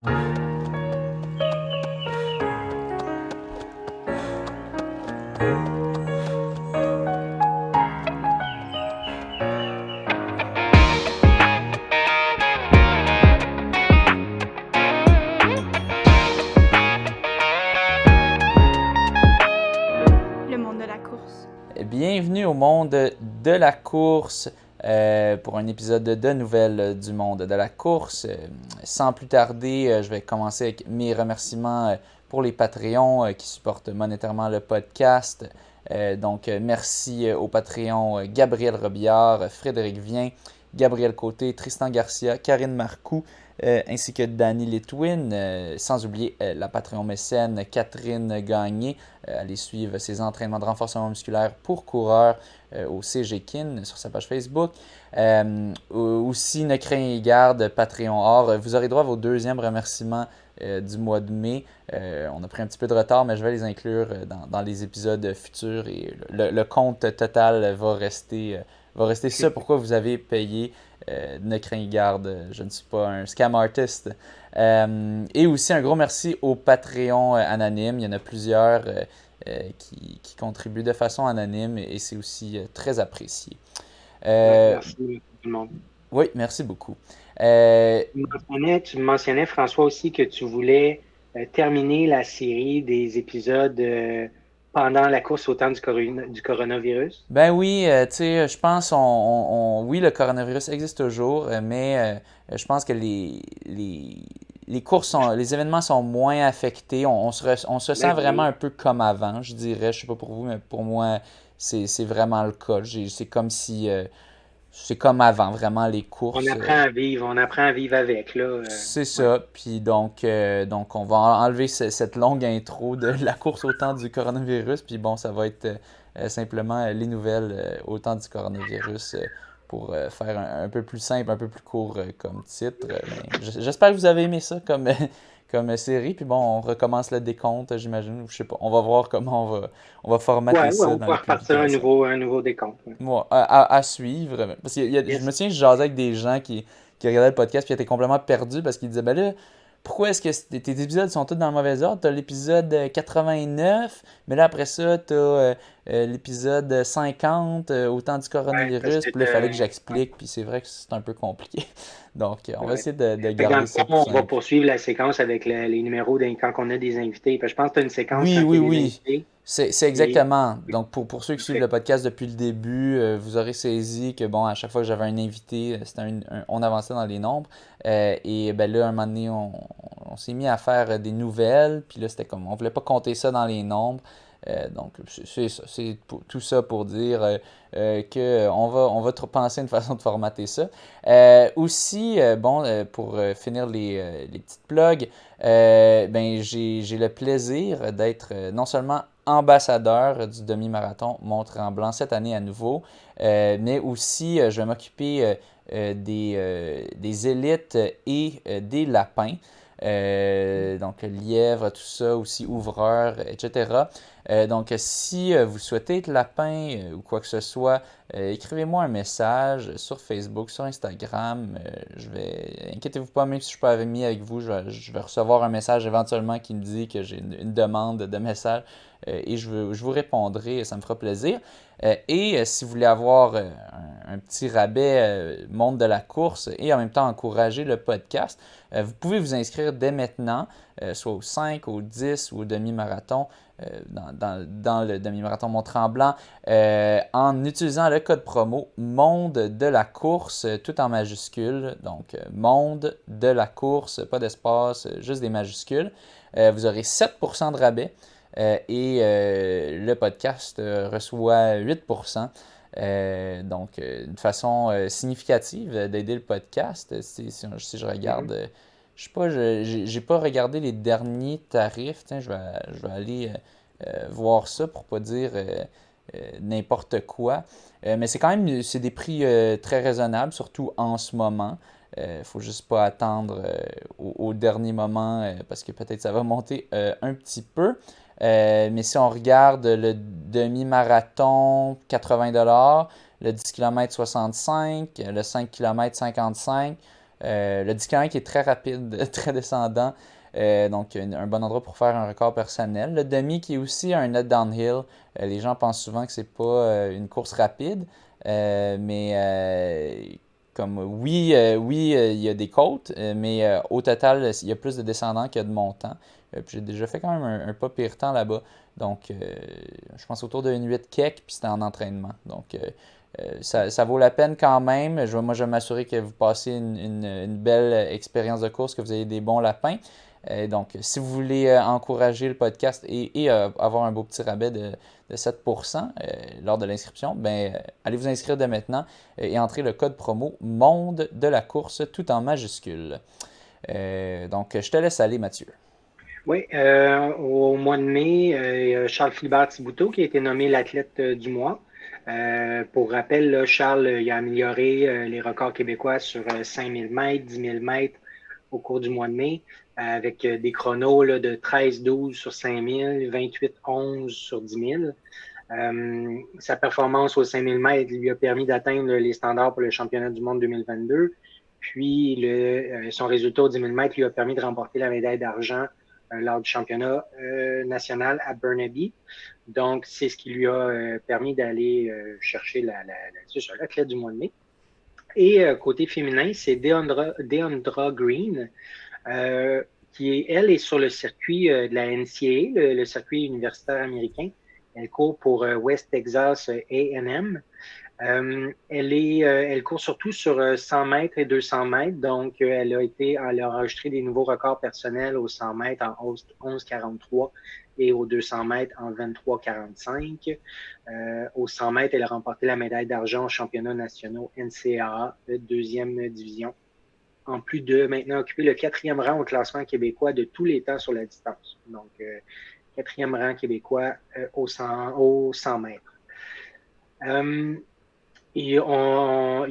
Le monde de la course. Bienvenue au monde de la course pour un épisode de nouvelles du monde de la course. Sans plus tarder, je vais commencer avec mes remerciements pour les Patreons qui supportent monétairement le podcast. Donc, merci aux Patreons Gabriel Robillard, Frédéric Vien, Gabriel Côté, Tristan Garcia, Karine Marcoux, ainsi que Danny Litwin, sans oublier la Patreon mécène Catherine Gagné. Allez suivre ses entraînements de renforcement musculaire pour coureurs au CGKIN sur sa page Facebook. Aussi, Ne craignez garde, Patreon Or. Vous aurez droit à vos deuxièmes remerciements du mois de mai. On a pris un petit peu de retard, mais je vais les inclure dans les épisodes futurs et le compte total va rester ce pourquoi vous avez payé. Ne craignez garde, je ne suis pas un scam artist. Et aussi un gros merci aux Patreons anonymes. Il y en a plusieurs qui contribuent de façon anonyme et c'est aussi très apprécié. Merci tout le monde. Oui, merci beaucoup. Tu mentionnais, François, aussi que tu voulais terminer la série des épisodes pendant la course au temps du coronavirus. Ben oui, tu sais, je pense oui, le coronavirus existe toujours, mais je pense que les courses les événements sont moins affectés. On se sent vraiment un peu comme avant, je dirais. Je sais pas pour vous, mais pour moi, c'est vraiment le cas. C'est comme si c'est comme avant, vraiment les courses. On apprend à vivre avec, là. C'est ça. Puis donc on va enlever cette longue intro de la course au temps du coronavirus. Puis bon, ça va être simplement les nouvelles au temps du coronavirus pour faire un peu plus simple, un peu plus court comme titre. J'espère que vous avez aimé ça comme série. Puis bon, on recommence le décompte, j'imagine. Je sais pas. On va voir comment on va formater ça on dans va la repartir publication. un nouveau décompte. Moi, à suivre. Parce que je me souviens, je jasais avec des gens qui regardaient le podcast puis étaient complètement perdus parce qu'ils disaient, ben là, pourquoi est-ce que tes épisodes sont tous dans le mauvais ordre? T'as l'épisode 89, mais là après ça, t'as l'épisode 50 au temps du coronavirus. Puis là, il fallait que j'explique, puis c'est vrai que c'est un peu compliqué. Donc, on va essayer de garder ça plus on simple. va poursuivre la séquence avec les numéros quand on a des invités. Je pense que tu as une séquence Oui, quand oui, il y a des oui. invités. C'est exactement. Donc, pour ceux qui suivent le podcast depuis le début, vous aurez saisi que, bon, à chaque fois que j'avais un invité, on avançait dans les nombres. Et ben là, un moment donné, on s'est mis à faire des nouvelles. Puis là, c'était comme, on voulait pas compter ça dans les nombres. Donc, c'est ça. C'est tout ça pour dire qu'on va penser une façon de formater ça. Aussi, bon, pour finir les petites plugs, ben, j'ai le plaisir d'être non seulement ambassadeur du demi-marathon Mont-Tremblant cette année à nouveau, mais aussi je vais m'occuper des élites et des lapins. Donc lièvre, tout ça, aussi ouvreur, etc. Donc si vous souhaitez être lapin ou quoi que ce soit, écrivez-moi un message sur Facebook, sur Instagram. Inquiétez-vous pas, même si je suis pas mis avec vous, je vais recevoir un message éventuellement qui me dit que j'ai une demande de message et je vous répondrai, ça me fera plaisir. Et si vous voulez avoir un petit rabais monde de la course et en même temps encourager le podcast, vous pouvez vous inscrire dès maintenant, soit au 5, au 10 ou au demi-marathon, dans le demi-marathon Mont-Tremblant, en utilisant le code promo Monde de la course, tout en majuscules. Donc, Monde de la course, pas d'espace, juste des majuscules. Vous aurez 7% de rabais. Et le podcast reçoit 8%. Donc, une façon significative d'aider le podcast. Si je regarde, je sais pas, j'ai pas regardé les derniers tarifs. Tiens, je vais aller voir ça pour pas dire n'importe quoi. Mais c'est quand même c'est des prix très raisonnables, surtout en ce moment. Faut juste pas attendre au dernier moment parce que peut-être ça va monter un petit peu. Mais si on regarde le demi-marathon, 80$, le 10 km, 65$, le 5 km, 55$, Le 10 qui est très rapide, très descendant. Donc, un bon endroit pour faire un record personnel. Le demi qui est aussi un net downhill. Les gens pensent souvent que c'est pas une course rapide, mais comme oui, il y a des côtes, mais au total, il y a plus de descendants qu'il y a de montants. Puis j'ai déjà fait quand même un pas pire temps là-bas. Donc, je pense autour d'une 8 kek, puis c'était en entraînement. Donc, ça vaut la peine quand même. Moi, je vais m'assurer que vous passez une belle expérience de course, que vous ayez des bons lapins. Donc, si vous voulez encourager le podcast et avoir un beau petit rabais de 7% lors de l'inscription, allez vous inscrire dès maintenant et entrez le code promo Monde de la course tout en majuscule. Donc, je te laisse aller, Mathieu. Oui, au mois de mai, il y a Charles-Philibert Thibouteau qui a été nommé l'athlète du mois. Pour rappel, là, Charles il a amélioré les records québécois sur 5000 mètres, 10 000 mètres au cours du mois de mai, avec des chronos là, de 13-12 sur 5000, 28-11 sur 10 000. Sa performance aux 5000 mètres lui a permis d'atteindre les standards pour le championnat du monde 2022. Puis, son résultat aux 10 000 mètres lui a permis de remporter la médaille d'argent lors du championnat national à Burnaby. Donc, c'est ce qui lui a permis d'aller chercher l'athlète du mois de mai. Et côté féminin, c'est Deandra Green, elle est sur le circuit de la NCAA, le circuit universitaire américain. Elle court pour West Texas A&M. Elle court surtout sur 100 mètres et 200 mètres. Donc, elle a enregistré des nouveaux records personnels aux 100 mètres en 11,43 et aux 200 mètres en 23,45. Aux 100 mètres, elle a remporté la médaille d'argent aux championnats nationaux NCAA de deuxième division, en plus de maintenant occuper le 4e rang au classement québécois de tous les temps sur la distance. Donc, 4e rang québécois aux 100 mètres. Il y a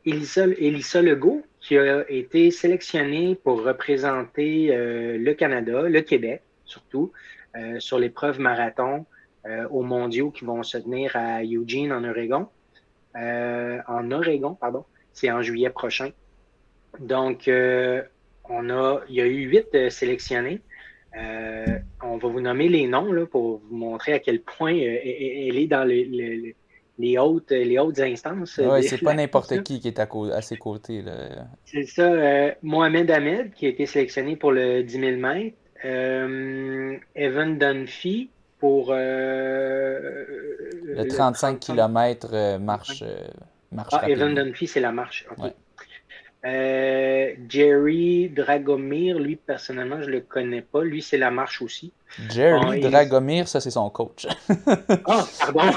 Elissa Legault qui a été sélectionnée pour représenter le Canada, le Québec surtout, sur l'épreuve marathon aux mondiaux qui vont se tenir à Eugene en Oregon. C'est en juillet prochain. Donc, il y a eu 8 sélectionnés. On va vous nommer les noms là, pour vous montrer à quel point elle est dans les hautes instances. Oui, c'est pas n'importe qui est à ses côtés. Là. C'est ça. Mohamed Ahmed, qui a été sélectionné pour le 10 000 mètres. Evan Dunphy pour le 35 km marche rapide. Evan Dunphy, c'est la marche. OK. Ouais. Jerry Dragomir, lui, personnellement, je le connais pas. Lui, c'est la marche aussi. Jerry Dragomir, ça, c'est son coach. Ah, pardon.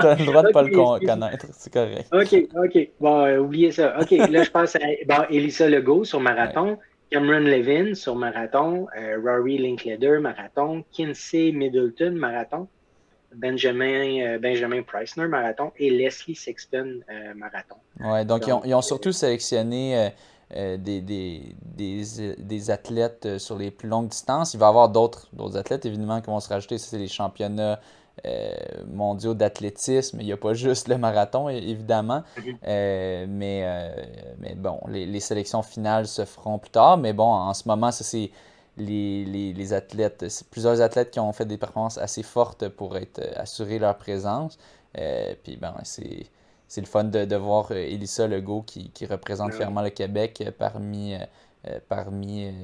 T'as le droit de pas le connaître, c'est correct. OK. Bon, oubliez ça. OK, là, je passe à Elissa Legault sur marathon, ouais. Cameron Levin sur marathon, Rory Linklater, marathon, Kinsey Middleton, marathon, Benjamin Preissner, marathon, et Leslie Sexton, marathon. Ouais, donc ils ont surtout sélectionné des athlètes sur les plus longues distances. Il va y avoir d'autres athlètes, évidemment, qui vont se rajouter. Ça, c'est les championnats mondiaux d'athlétisme. Il n'y a pas juste le marathon, évidemment. Mais bon, les sélections finales se feront plus tard. Mais bon, en ce moment, ça, c'est les athlètes, c'est plusieurs athlètes qui ont fait des performances assez fortes pour assurer leur présence. Puis bon, c'est le fun de voir Elissa Legault qui représente fièrement le Québec parmi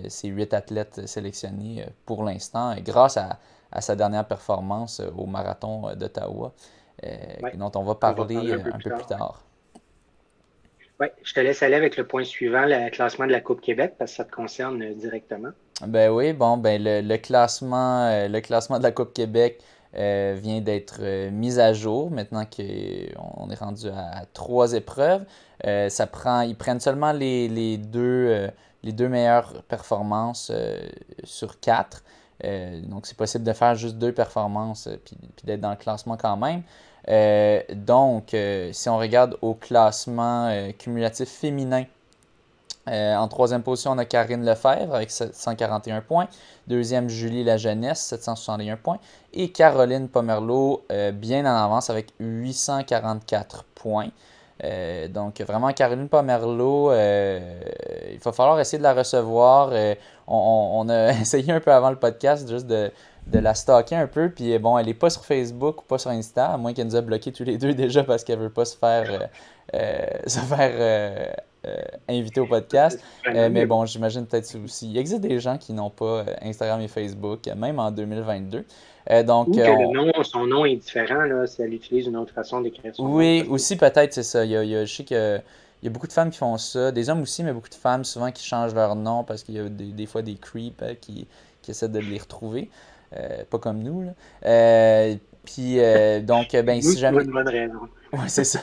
ces 8 athlètes sélectionnés pour l'instant, grâce à sa dernière performance au marathon d'Ottawa, dont on va parler un peu plus tard. Oui, je te laisse aller avec le point suivant, le classement de la Coupe Québec, parce que ça te concerne directement. Ben oui, le classement de la Coupe Québec vient d'être mis à jour maintenant qu'on est rendu à 3 épreuves. Ils prennent seulement les deux meilleures performances sur 4. Donc c'est possible de faire juste 2 performances puis d'être dans le classement quand même. Donc si on regarde au classement cumulatif féminin, en 3e position, on a Karine Lefebvre avec 741 points. 2e, Julie Lajeunesse, 761 points. Et Caroline Pomerleau, bien en avance avec 844 points. Donc, vraiment, Caroline Pomerleau, il va falloir essayer de la recevoir. On a essayé un peu avant le podcast juste de la stalker un peu. Puis bon, elle n'est pas sur Facebook ou pas sur Insta, à moins qu'elle nous a bloqués tous les deux déjà parce qu'elle veut pas se faire inviter au podcast. Mais bon, j'imagine peut-être aussi. Il existe des gens qui n'ont pas Instagram et Facebook, même en 2022. Donc, Ou que son nom est différent, là, si elle utilise une autre façon d'écrire son nom. oui, aussi peut-être, c'est ça. Je sais qu'il y a beaucoup de femmes qui font ça, des hommes aussi, mais beaucoup de femmes souvent qui changent leur nom parce qu'il y a des fois des creeps qui essaient de les retrouver. Pas comme nous, là. Donc, ben, Nous, si c'est pour jamais. une bonne raison. Ouais, c'est ça.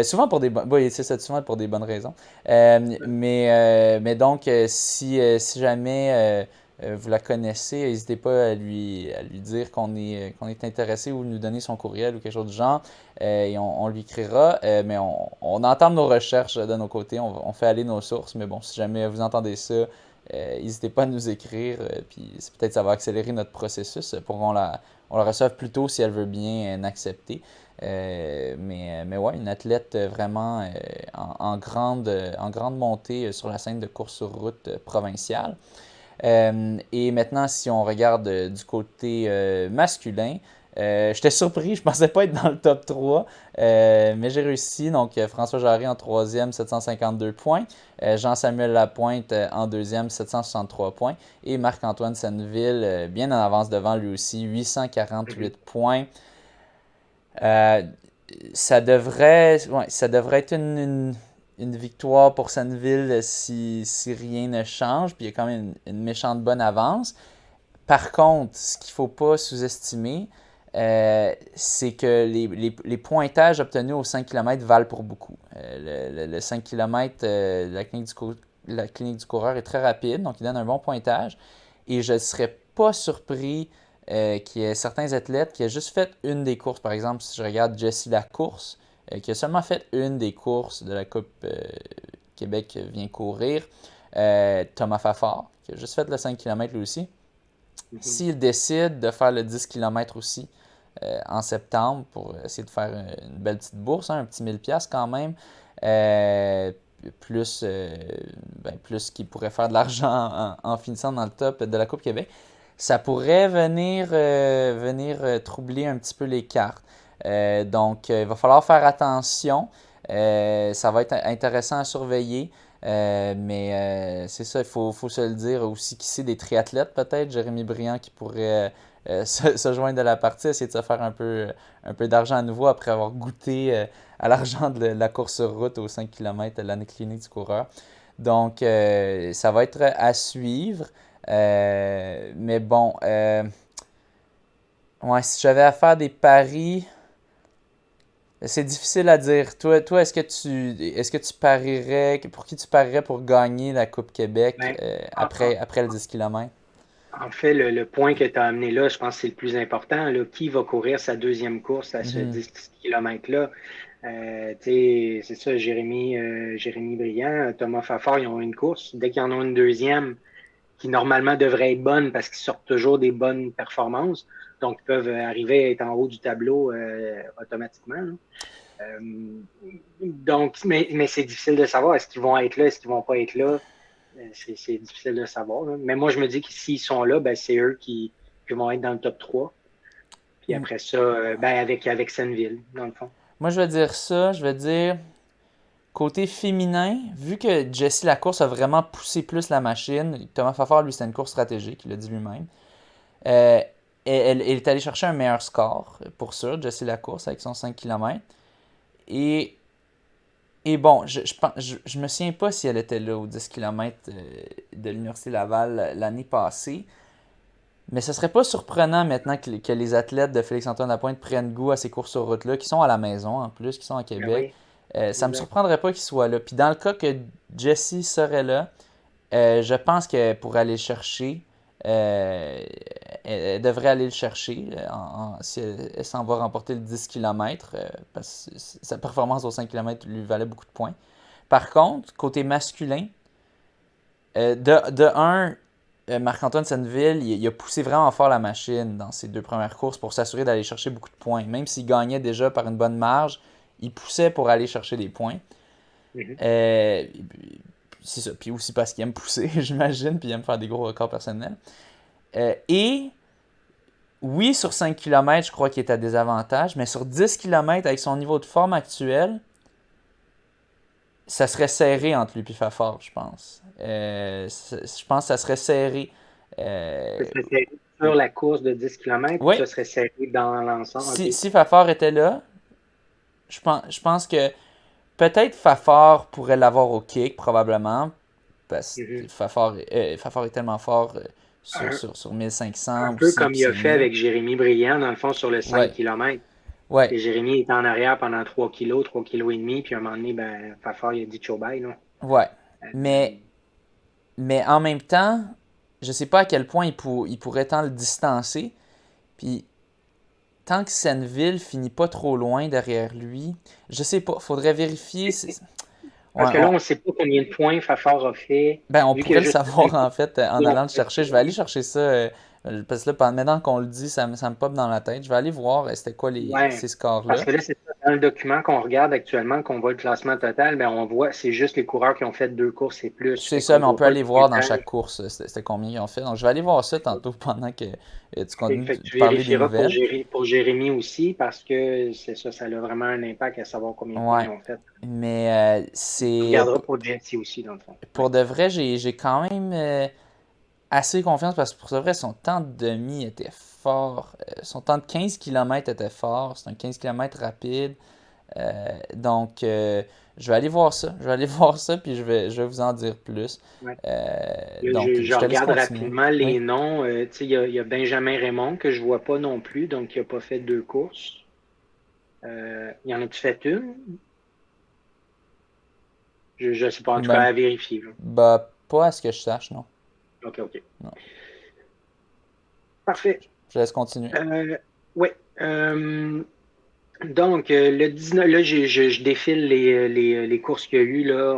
Souvent pour des bonnes. Oui, c'est ça, souvent pour des bonnes raisons. Mais donc, si jamais vous la connaissez, n'hésitez pas à lui dire qu'on est intéressé ou nous donner son courriel ou quelque chose du genre. Et on lui écrira. Mais on entame nos recherches de nos côtés. On fait aller nos sources. Mais bon, si jamais vous entendez ça, n'hésitez pas à nous écrire. Puis peut-être ça va accélérer notre processus pour qu'on la reçoive plus tôt si elle veut bien l'accepter. Mais ouais, une athlète vraiment en grande montée sur la scène de course sur route provinciale. Et maintenant, si on regarde du côté masculin, j'étais surpris, je pensais pas être dans le top 3, mais j'ai réussi. Donc, François Jarry en troisième, 752 points. Jean-Samuel Lapointe en deuxième, 763 points. Et Marc-Antoine Senneville, bien en avance devant lui aussi, 848 points. Ça devrait être une victoire pour Senneville si rien ne change. Puis il y a quand même une méchante bonne avance. Par contre, ce qu'il ne faut pas sous-estimer, c'est que les pointages obtenus aux 5 km valent pour beaucoup. Le 5 km, la clinique du coureur est très rapide, donc il donne un bon pointage. Et je ne serais pas surpris qu'il y ait certains athlètes qui aient juste fait une des courses. Par exemple, si je regarde Jessie Lacourse, qui a seulement fait une des courses de la Coupe Québec vient courir. Thomas Fafard, qui a juste fait le 5 km lui aussi. S'il décide de faire le 10 km aussi en septembre pour essayer de faire une belle petite bourse, un petit 1000$ quand même, plus qu'il pourrait faire de l'argent en finissant dans le top de la Coupe Québec, ça pourrait venir troubler un petit peu les cartes. Donc, il va falloir faire attention. Ça va être intéressant à surveiller. Mais c'est ça, il faut se le dire aussi qui c'est des triathlètes peut-être. Jérémy Briand qui pourrait se joindre de la partie, essayer de se faire un peu d'argent à nouveau après avoir goûté à l'argent de la course sur route aux 5 km de l'année clinique du coureur. Donc, ça va être à suivre. Mais bon, ouais, si j'avais à faire des paris, c'est difficile à dire. Toi, est-ce que tu parierais, pour qui tu parierais pour gagner la Coupe Québec Ben, en, après le 10 km? en fait, le point que tu as amené là, je pense que c'est le plus important. Là. Qui va courir sa deuxième course à ce 10 km-là? C'est ça, Jérémy Briand, Thomas Fafard, ils ont une course. Dès qu'ils en ont une deuxième, qui normalement devrait être bonne parce qu'ils sortent toujours des bonnes performances, donc ils peuvent arriver à être en haut du tableau automatiquement. Donc, mais c'est difficile de savoir. Est-ce qu'ils vont être là, est-ce qu'ils vont pas être là? C'est difficile de savoir. Là. Mais moi, je me dis que s'ils sont là, ben, c'est eux qui vont être dans le top 3. Puis après ça, ben, avec Senneville, dans le fond. Moi, je vais dire ça. Je vais dire, côté féminin, vu que Jessie Lacourse a vraiment poussé plus la machine, Thomas Fafard, lui, c'est une course stratégique, il l'a dit lui-même. Elle est allée chercher un meilleur score, pour sûr, Jessie Lacourse, avec son 5 km. Et bon, je me souviens pas si elle était là au 10 km de l'Université Laval l'année passée. Mais ce serait pas surprenant maintenant que les athlètes de Félix-Antoine Lapointe prennent goût à ces courses sur route-là, qui sont à la maison en plus, qui sont à Québec. Ça me surprendrait pas qu'ils soient là. Puis dans le cas que Jessie serait là, je pense que pour aller le chercher, elle devrait aller le chercher si elle s'en va remporter le 10 km, parce que sa performance au 5 km lui valait beaucoup de points. Par contre, côté masculin, Marc-Antoine Senneville, il a poussé vraiment fort la machine dans ses deux premières courses pour s'assurer d'aller chercher beaucoup de points. Même s'il gagnait déjà par une bonne marge, il poussait pour aller chercher des points. Mhm. C'est ça. Puis aussi parce qu'il aime pousser, j'imagine, puis il aime faire des gros records personnels. Et oui, sur 5 km, je crois qu'il est à désavantage, mais sur 10 km, avec son niveau de forme actuel, ça serait serré entre lui et Fafard, je pense. Je pense que ça serait serré. Ce serait serré sur la course de 10 km ou Oui, ce serait serré dans l'ensemble? OK. si Fafard était là, je pense que peut-être Fafard pourrait l'avoir au kick, probablement, parce que Mhm. Fafard est tellement fort Un, sur un 1500 peu aussi, comme puis il a sur fait 1000. avec Jérémy Briand, dans le fond, sur le 5 Ouais, km. ouais, Et Jérémy est en arrière pendant 3 kilos, 3 kilos et demi, puis à un moment donné, ben, Fafard, il a dit ciao bye, là. ouais. Euh, Mais en même temps, je sais pas à quel point il pourrait tant le distancer. Puis tant que Senneville finit pas trop loin derrière lui, je sais pas, faudrait vérifier. Parce Ouais, que là, on ne sait pas combien de points Fafard a fait, ben, on vu qu'il a pourrait le juste fait savoir en fait en allant le chercher. Je vais aller chercher ça parce que là, maintenant qu'on le dit, ça me pop dans la tête. Je vais aller voir c'était quoi Ouais, ces parce scores-là. que là, c'est ça. Dans le document qu'on regarde actuellement, qu'on voit le classement total, ben on voit, c'est juste les coureurs qui ont fait 2 courses et plus. C'est Fait ça, qu'on mais on voit peut pas le aller voir dans pourcentage. chaque course c'était combien ils ont fait. Donc je vais aller voir ça tantôt pendant que tu continues Fait que de tu parler des vérifieras nouvelles. Pour Jérémy aussi, parce que c'est ça, ça a vraiment un impact à savoir combien de points Ouais. ils ont fait. Mais Tu c'est regarderas pour Jesse aussi, dans le fond. pour Ouais. de vrai, j'ai quand même assez confiance parce que pour de vrai, son temps de demi était fort. Son temps de 15 km était fort. C'est un 15 km rapide. Donc, je vais aller voir ça. Je vais aller voir ça, puis je vais vous en dire plus. Ouais. Donc, Je je te laisse regarde continuer. rapidement les Oui. noms. Tu sais, il y a Benjamin Raymond que je vois pas non plus, donc il n'a pas fait 2 courses. Il y en a-tu fait une? Je ne sais pas, en tout cas, Même, à vérifier, là. bah, pas à ce que je sache, non. OK, OK. Non. Parfait. Je laisse continuer. Oui. Donc, le 19, là, je défile les courses qu'il y a eu. Là,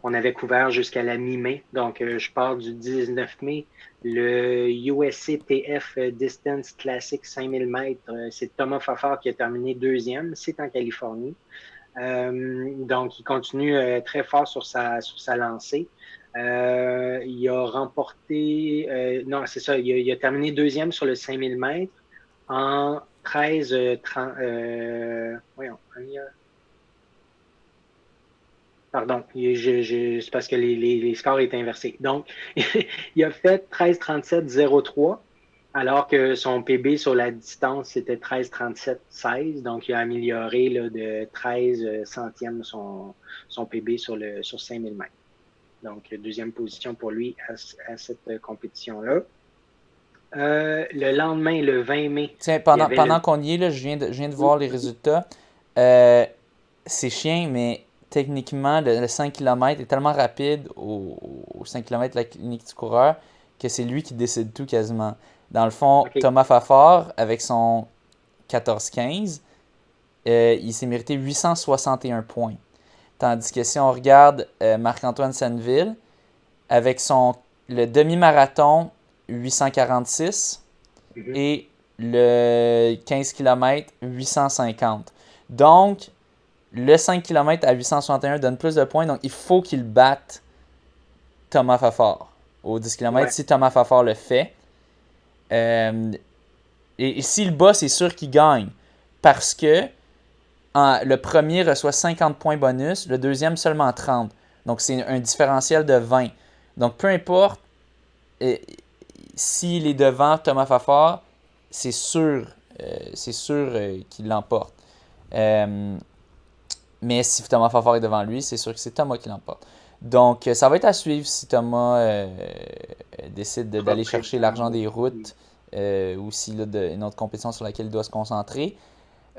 on avait couvert jusqu'à la mi-mai. Donc, je pars du 19 mai. Le USCTF Distance Classic 5000 mètres, c'est Thomas Fafard qui a terminé deuxième. C'est en Californie. Donc, il continue très fort sur sa lancée. Il a remporté, non, c'est ça, il a terminé deuxième sur le 5000 mètres en 13, 30, voyons, pardon, c'est parce que les scores étaient inversés. Donc, il a fait 13,37,03, alors que son PB sur la distance, c'était 13,37,16. Donc, il a amélioré là, de 13 centièmes son PB sur 5000 mètres. Donc, deuxième position pour lui à cette compétition-là. Le lendemain, le 20 mai, Tiens, il y avait pendant qu'on y est, là, je viens de voir les résultats. C'est chiant, mais techniquement, le 5 km est tellement rapide au 5 km de la clinique du coureur que c'est lui qui décide tout quasiment. Dans le fond, OK. Thomas Fafard, avec son 14-15, il s'est mérité 861 points. Tandis que si on regarde Marc-Antoine Senneville, avec le demi-marathon 846 Mhm. et le 15 km 850. Donc, le 5 km à 861 donne plus de points, donc il faut qu'il batte Thomas Fafard au 10 km Ouais. si Thomas Fafard le fait. Et s'il bat, c'est sûr qu'il gagne. Parce que le premier reçoit 50 points bonus, le deuxième seulement 30. Donc c'est un différentiel de 20. Donc peu importe s'il est devant Thomas Fafard, c'est sûr qu'il l'emporte. Mais si Thomas Fafard est devant lui, c'est sûr que c'est Thomas qui l'emporte. Donc, ça va être à suivre si Thomas décide d'aller chercher l'argent des routes ou s'il a une autre compétition sur laquelle il doit se concentrer.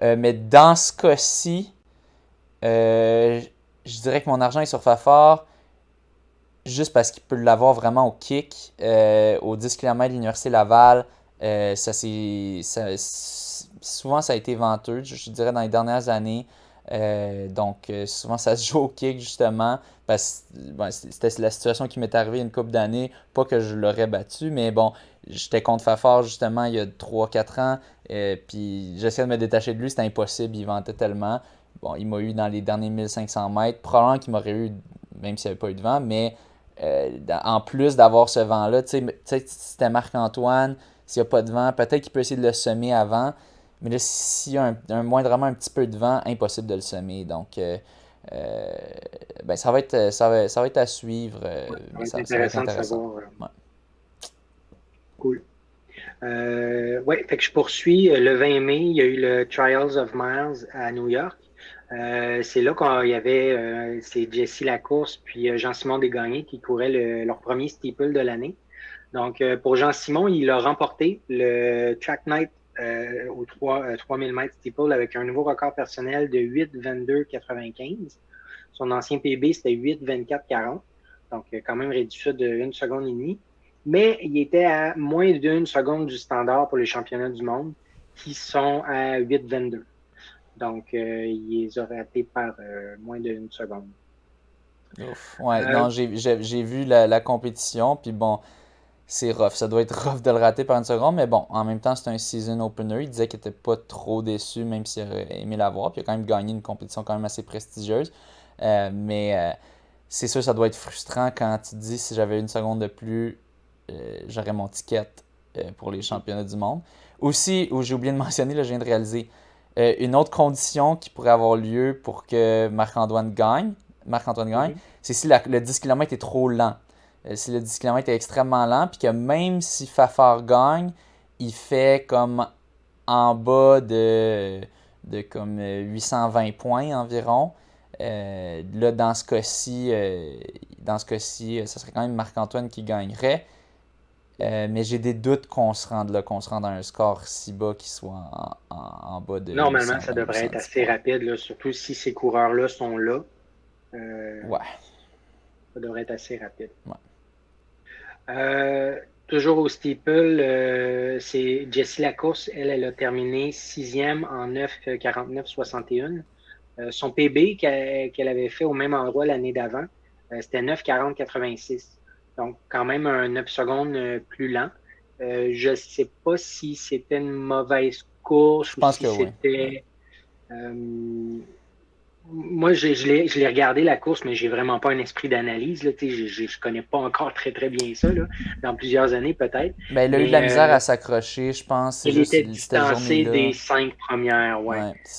Mais dans ce cas-ci, je dirais que mon argent est sur Fafard juste parce qu'il peut l'avoir vraiment au kick. Au 10 km de l'Université Laval, souvent ça a été venteux, je dirais dans les dernières années. Donc, souvent, ça se joue au kick, justement, parce que c'était la situation qui m'est arrivée une couple d'années. Pas que je l'aurais battu, mais bon, j'étais contre Fafard, justement, il y a 3-4 ans. Puis, j'essayais de me détacher de lui, c'était impossible, il ventait tellement. bon, il m'a eu dans les derniers 1500 mètres. Probablement qu'il m'aurait eu, même s'il n'y avait pas eu de vent, mais en plus d'avoir ce vent-là, tu sais, si c'était Marc-Antoine, s'il n'y a pas de vent, peut-être qu'il peut essayer de le semer avant. Mais là, s'il y a moindrement un petit peu de vent, impossible de le semer. Donc, ben, ça va être à suivre, Ça va mais être ça va être intéressant de intéressant. savoir. Ouais. Cool. Ouais, fait que je poursuis. Le 20 mai, il y a eu le Trials of Miles à New York. C'est là qu'il y avait c'est Jesse Lacourse puis Jean-Simon Desgagnés qui couraient leur premier steeple de l'année. Donc, pour Jean-Simon, il a remporté le Track Night au 3000 mètres steeple avec un nouveau record personnel de 8,22,95. Son ancien PB, c'était 8,24,40. Donc, quand même réduit ça de 1 seconde et demie. Mais il était à moins d'une seconde du standard pour les championnats du monde, qui sont à 8,22. Donc, il les a ratés par moins d'une seconde. Ouf. Ouais, Euh, non, j'ai vu la compétition, puis bon, c'est rough. Ça doit être rough de le rater par une seconde, mais bon, en même temps, c'est un season opener. Il disait qu'il était pas trop déçu, même s'il aurait aimé l'avoir, puis il a quand même gagné une compétition quand même assez prestigieuse. Mais c'est sûr, ça doit être frustrant quand tu te dis si j'avais une seconde de plus, j'aurais mon ticket pour les championnats du monde. Aussi, où j'ai oublié de mentionner, là, je viens de réaliser, une autre condition qui pourrait avoir lieu pour que Marc-Antoine gagne, mhm. c'est si le 10 km est trop lent. Si le 10 km est extrêmement lent, puis que même si Fafard gagne, il fait comme en bas de comme 820 points environ. Là, dans ce cas-ci, ça serait quand même Marc-Antoine qui gagnerait. Mais j'ai des doutes qu'on se rende là, qu'on se rende à un score si bas qu'il soit en bas de Normalement, ça devrait être 820-810 assez points. rapide, là, surtout si ces coureurs-là sont là. Euh, Ouais, Ça devrait être assez rapide. ouais. Toujours au steeple, c'est Jessie Lacourse. Elle a terminé sixième en 9,49,61. Son PB qu'elle avait fait au même endroit l'année d'avant, c'était 9,40,86. Donc, quand même un 9 secondes plus lent. Je ne sais pas si c'était une mauvaise course Je ou pense si que oui. Ouais. c'était moi, je l'ai regardé la course, mais j'ai vraiment pas un esprit d'analyse. Là, je connais pas encore très, très bien ça, là, dans plusieurs années peut-être. Ben, il a eu de la Mais misère à s'accrocher, je pense. C'est il juste était cette distancé des journée-là. 5 premières, ouais. Ouais, Puis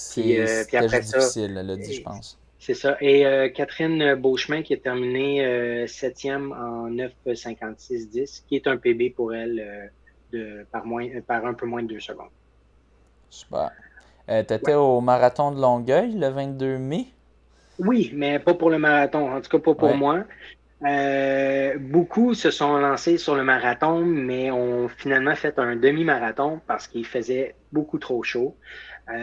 c'était après juste ça, difficile, elle l'a dit, je et- pense. c'est ça. Et Catherine Beauchemin qui a terminé septième en 9,56,10, qui est un PB pour elle par un peu moins de 2 secondes. Super. Ouais. T'étais au marathon de Longueuil le 22 mai? Oui, mais pas pour le marathon, en tout cas pas pour Ouais. moi. Beaucoup se sont lancés sur le marathon, mais ont finalement fait un demi-marathon parce qu'il faisait beaucoup trop chaud. Tu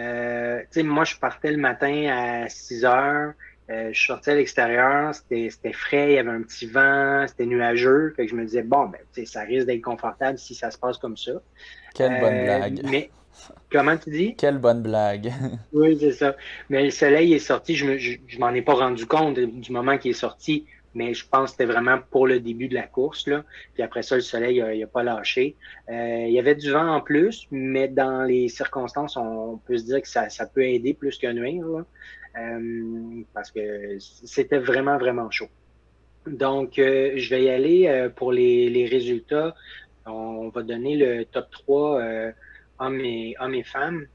sais, moi, je partais le matin à 6 heures, je sortais à l'extérieur, c'était frais, il y avait un petit vent, c'était nuageux, fait que je me disais, bon, ben, tu sais, ça risque d'être confortable si ça se passe comme ça. Quelle bonne blague. Mais comment tu dis? Quelle bonne blague. Oui, c'est ça. Mais le soleil est sorti, je m'en ai pas rendu compte du moment qu'il est sorti, mais je pense que c'était vraiment pour le début de la course, là. Puis après ça, le soleil, il a pas lâché. Il y avait du vent en plus, mais dans les circonstances, on peut se dire que ça peut aider plus que nuire, là. Parce que c'était vraiment, vraiment chaud. Donc, je vais y aller pour les résultats. On va donner le top 3 hommes et femmes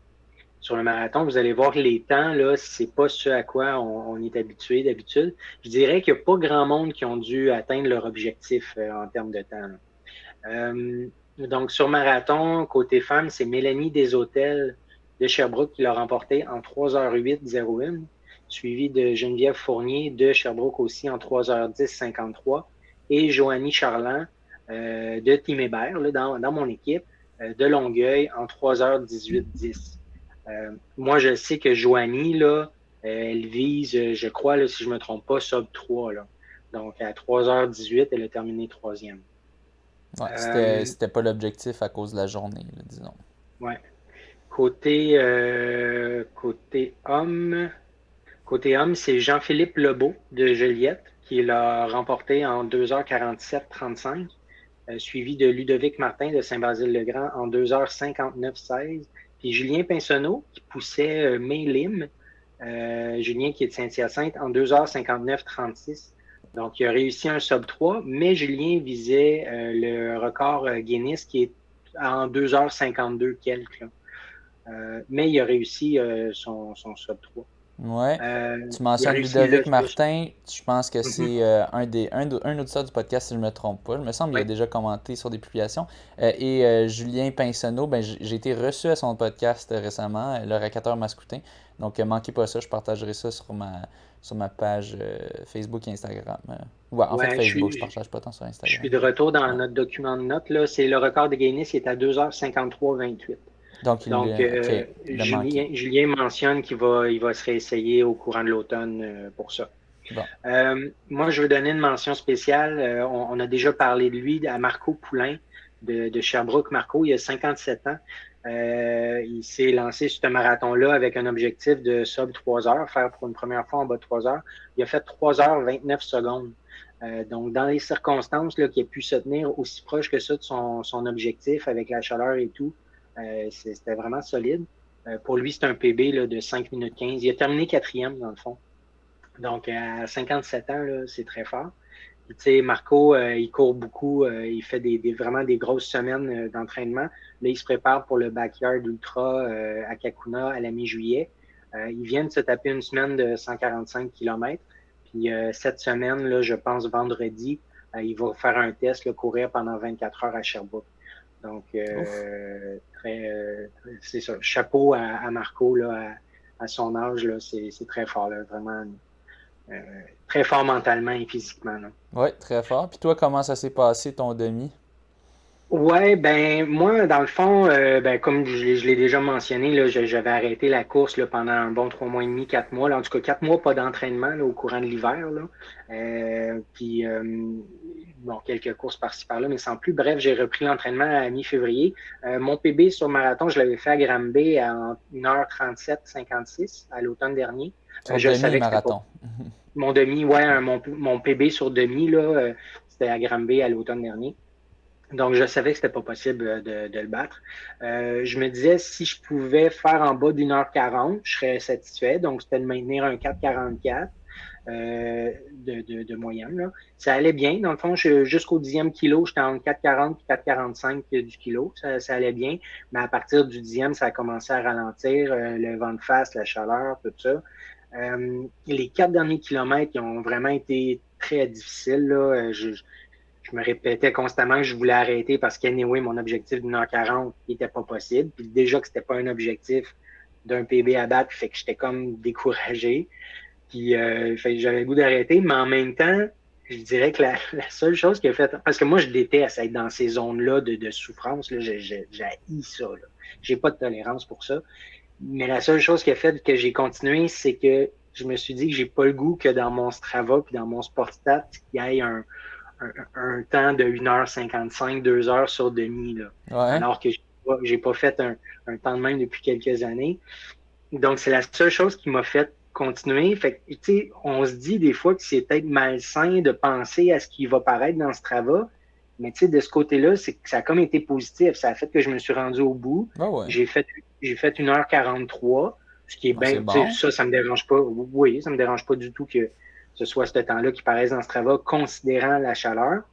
sur le marathon, vous allez voir que les temps, là, c'est pas ce à quoi on est habitué d'habitude. Je dirais qu'il n'y a pas grand monde qui ont dû atteindre leur objectif en termes de temps. Donc, sur marathon, côté femmes, c'est Mélanie Desautels de Sherbrooke qui l'a remporté en 3h08,01, suivi de Geneviève Fournier de Sherbrooke aussi en 3h10,53 et Joanie Charland de Team Hébert, là, dans mon équipe, de Longueuil en 3h18,10. Moi, je sais que Joanie, là, elle vise, je crois, là, si je ne me trompe pas, sub 3. Là. Donc, à 3h18, elle a terminé troisième. Ouais, Euh, c'était pas l'objectif à cause de la journée, là, disons. ouais. Côté homme, c'est Jean-Philippe Lebeau de Joliette qui l'a remporté en 2h47,35, suivi de Ludovic Martin de Saint-Basile-le-Grand en 2h59,16. Puis Julien Pinsonneau qui poussait May Lim Julien qui est de Saint-Hyacinthe, en 2h59-36. Donc, il a réussi un sub 3, mais Julien visait le record Guinness qui est en 2h52 quelques. Mais il a réussi son sub 3. Ouais. Tu Il a mentionnes réussi Ludovic Martin. Je pense que Mhm. c'est un auditeur du podcast, si je ne me trompe pas. Je me semble qu'il a Ouais. déjà commenté sur des publications. Julien Pinsonneau, ben, j'ai été reçu à son podcast récemment, Le Racateur Mascoutin. Donc, manquez pas ça. Je partagerai ça sur ma page Facebook et Instagram. Ouais, en fait, Ouais, Facebook. Je partage pas tant sur je Instagram. suis de retour dans Ouais. notre document de notes. Là. C'est le record de Guinness, il est à 2h53-28. Donc, Donc, OK, il a manqué. Julien mentionne il va se réessayer au courant de l'automne pour ça. Bon. Moi, je veux donner une mention spéciale. On a déjà parlé de lui, à Marco Poulain de Sherbrooke. Marco, il a 57 ans. Il s'est lancé sur ce marathon-là avec un objectif de sub 3 heures, faire pour une première fois en bas de 3 heures. Il a fait 3 heures 29 secondes. Donc, dans les circonstances là, qu'il a pu se tenir aussi proche que ça de son objectif avec la chaleur et tout, c'était vraiment solide. Pour lui, c'est un PB là, de 5 minutes 15. Il a terminé quatrième, dans le fond. Donc, à 57 ans, là, c'est très fort. Puis, tu sais, Marco, il court beaucoup. Il fait vraiment des grosses semaines d'entraînement. Là, il se prépare pour le Backyard Ultra à Kakuna à la mi-juillet. Il vient de se taper une semaine de 145 km. Puis, cette semaine, là, je pense vendredi, il va faire un test, là, courir pendant 24 heures à Sherbrooke. Donc, Ouf. c'est ça. Chapeau à Marco, là, à son âge, là, c'est très fort, là, vraiment. Euh, Très fort mentalement et physiquement. Là. Ouais, très fort. Puis toi, comment ça s'est passé ton demi? Ouais, ben moi, dans le fond, ben, comme je l'ai déjà mentionné, là, j'avais arrêté la course là, pendant un bon 3 mois et demi, 4 mois. Là, en tout cas, 4 mois, pas d'entraînement là, au courant de l'hiver. Là. Puis bon, quelques courses par-ci par-là, mais sans plus. Bref, j'ai repris l'entraînement à mi-février. Mon PB sur marathon, je l'avais fait à Granby en 1h37-56 à l'automne dernier. Sur Je savais que c'était pas demi-marathon. mon demi, ouais, mon PB sur demi, là, c'était à Granby à l'automne dernier. Donc, je savais que c'était pas possible de le battre. Je me disais, si je pouvais faire en bas d'1h40, je serais satisfait. Donc, c'était de maintenir un 4,44 de moyenne. Là. Ça allait bien. Dans le fond, jusqu'au 10e kilo, j'étais entre 4,40 et 4,45 du kilo. Ça allait bien. Mais à partir du 10e, ça a commencé à ralentir. Le vent de face, la chaleur, tout ça. Les 4 derniers kilomètres, ils ont vraiment été très difficiles. Là. Je me répétais constamment que je voulais arrêter parce qu'anyway, mon objectif d'1h40 n'était pas possible. Puis déjà que c'était pas un objectif d'un PB à battre, fait que j'étais comme découragé. Puis j'avais le goût d'arrêter, mais en même temps, je dirais que la seule chose qui a fait... Parce que moi, je déteste être dans ces zones-là de souffrance. Là, j'ai ça. Là. J'ai pas de tolérance pour ça. Mais la seule chose qui a fait que j'ai continué, c'est que je me suis dit que j'ai pas le goût que dans mon Strava puis dans mon Sportstat, il y ait un temps de 1h55, 2 heures sur demi. Là. Ouais. Alors que j'ai pas fait un temps de même depuis quelques années. Donc, c'est la seule chose qui m'a fait continuer. Fait que, tu sais, on se dit des fois que c'est peut-être malsain de penser à ce qui va paraître dans Strava. Mais tu sais, de ce côté-là, c'est que ça a comme été positif. Ça a fait que je me suis rendu au bout. Ah ouais. J'ai fait 1h43, ce qui est Ah, c'est bien, tu bon. sais, ça me dérange pas. Oui, ça me dérange pas du tout que ce soit ce temps-là qui paraisse dans Strava, considérant la chaleur.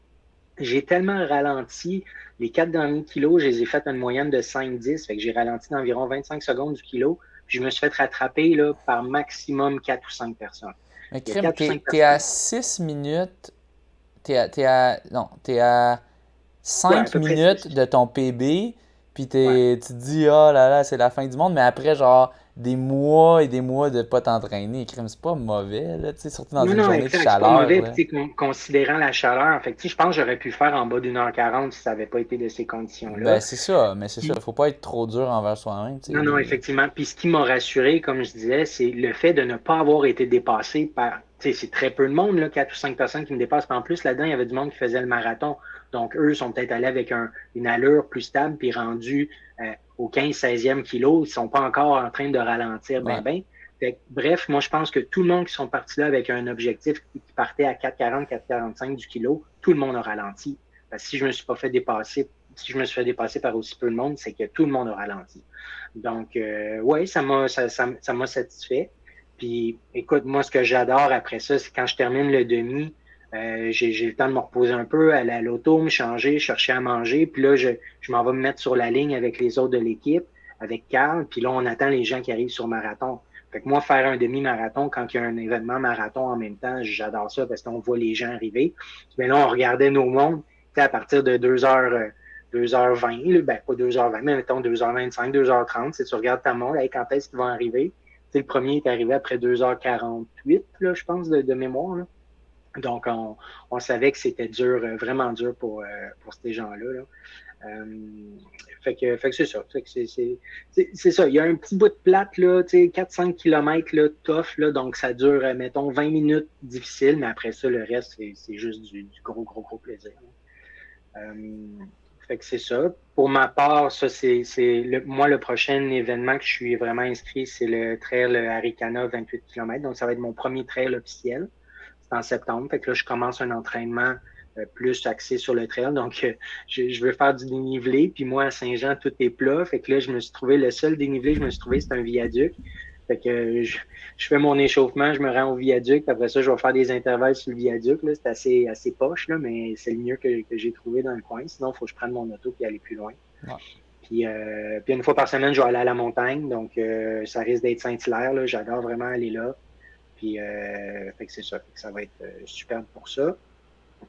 J'ai tellement ralenti. Les 4 derniers kilos, je les ai fait à une moyenne de 5-10. Fait que j'ai ralenti d'environ 25 secondes du kilo. Puis je me suis fait rattraper là, par maximum 4 ou 5 personnes. Mais Il y a crime, 4 ou 5 t'es à personnes. 6 minutes. Non, t'es à Ouais, à 5 peu près 6. minutes de ton PB, puis Ouais. tu te dis, oh là là, c'est la fin du monde, mais après, genre, des mois et des mois de pas t'entraîner, crime, c'est pas mauvais, là, tu sais, surtout dans Non, une non, journée de exact. C'est pas chaleur, mauvais. là. Puis, tu sais, considérant la chaleur, fait que, tu sais, je pense que j'aurais pu faire en bas d'1h40 si ça n'avait pas été de ces Ben, conditions-là. c'est ça, mais c'est ça, Puis, faut pas être trop dur envers soi-même, tu sais, non, non, effectivement. Puis ce qui m'a rassuré, comme je disais, c'est le fait de ne pas avoir été dépassé par. Tu sais, c'est très peu de monde, là, 4 ou 5 personnes qui me dépassent. Puis en plus, là-dedans, il y avait du monde qui faisait le marathon. Donc, eux sont peut-être allés avec une allure plus stable, puis rendus au 15-16e kilo, ils sont pas encore en train de ralentir Ouais. ben. Fait que, bref, moi, je pense que tout le monde qui sont partis là avec un objectif qui partait à 4,40, 4,45 du kilo, tout le monde a ralenti. Parce que si je me suis pas fait dépasser, si je me suis fait dépasser par aussi peu de monde, c'est que tout le monde a ralenti. Donc, ouais, ça m'a satisfait. Puis, écoute, moi, ce que j'adore après ça, c'est quand je termine le demi, j'ai le temps de me reposer un peu, aller à l'auto, me changer, chercher à manger. Puis là, je m'en vais me mettre sur la ligne avec les autres de l'équipe, avec Carl. Puis là, on attend les gens qui arrivent sur marathon. Fait que moi, faire un demi-marathon quand il y a un événement marathon en même temps, j'adore ça parce qu'on voit les gens arriver. Mais là, on regardait nos mondes à partir de 2h20, ben pas 2h20, mais mettons 2h25, 2h30. Tu regardes ta montre, hey, quand est-ce qu'ils vont arriver? Tu sais, le premier est arrivé après 2h48, là, je pense, de mémoire. Là. Donc, on savait que c'était dur, vraiment dur pour ces gens-là. Là. Fait que c'est ça. Fait que c'est ça. Il y a un petit bout de plate, là, 4-5 km là, tough, là, donc ça dure, mettons, 20 minutes difficile, mais après ça, le reste, c'est juste du gros plaisir. Fait que c'est ça. Pour ma part, ça, moi, le prochain événement que je suis vraiment inscrit, c'est le trail Arikana 28 km. Donc, ça va être mon premier trail officiel. C'est en septembre. Fait que là, je commence un entraînement plus axé sur le trail. Donc, je veux faire du dénivelé. Puis moi, à Saint-Jean, tout est plat. Fait que là, je me suis trouvé, le seul dénivelé que je me suis trouvé, c'est un viaduc. Fait que je fais mon échauffement, je me rends au viaduc. Après ça, je vais faire des intervalles sur le viaduc. Là. C'est assez poche, là, mais c'est le mieux que j'ai trouvé dans le coin. Sinon, il faut que je prenne mon auto et aller plus loin. Ouais. Puis une fois par semaine, je vais aller à la montagne. Donc, ça risque d'être Saint-Hilaire. Là. J'adore vraiment aller là. Puis, fait que c'est ça. Fait que ça va être superbe pour ça.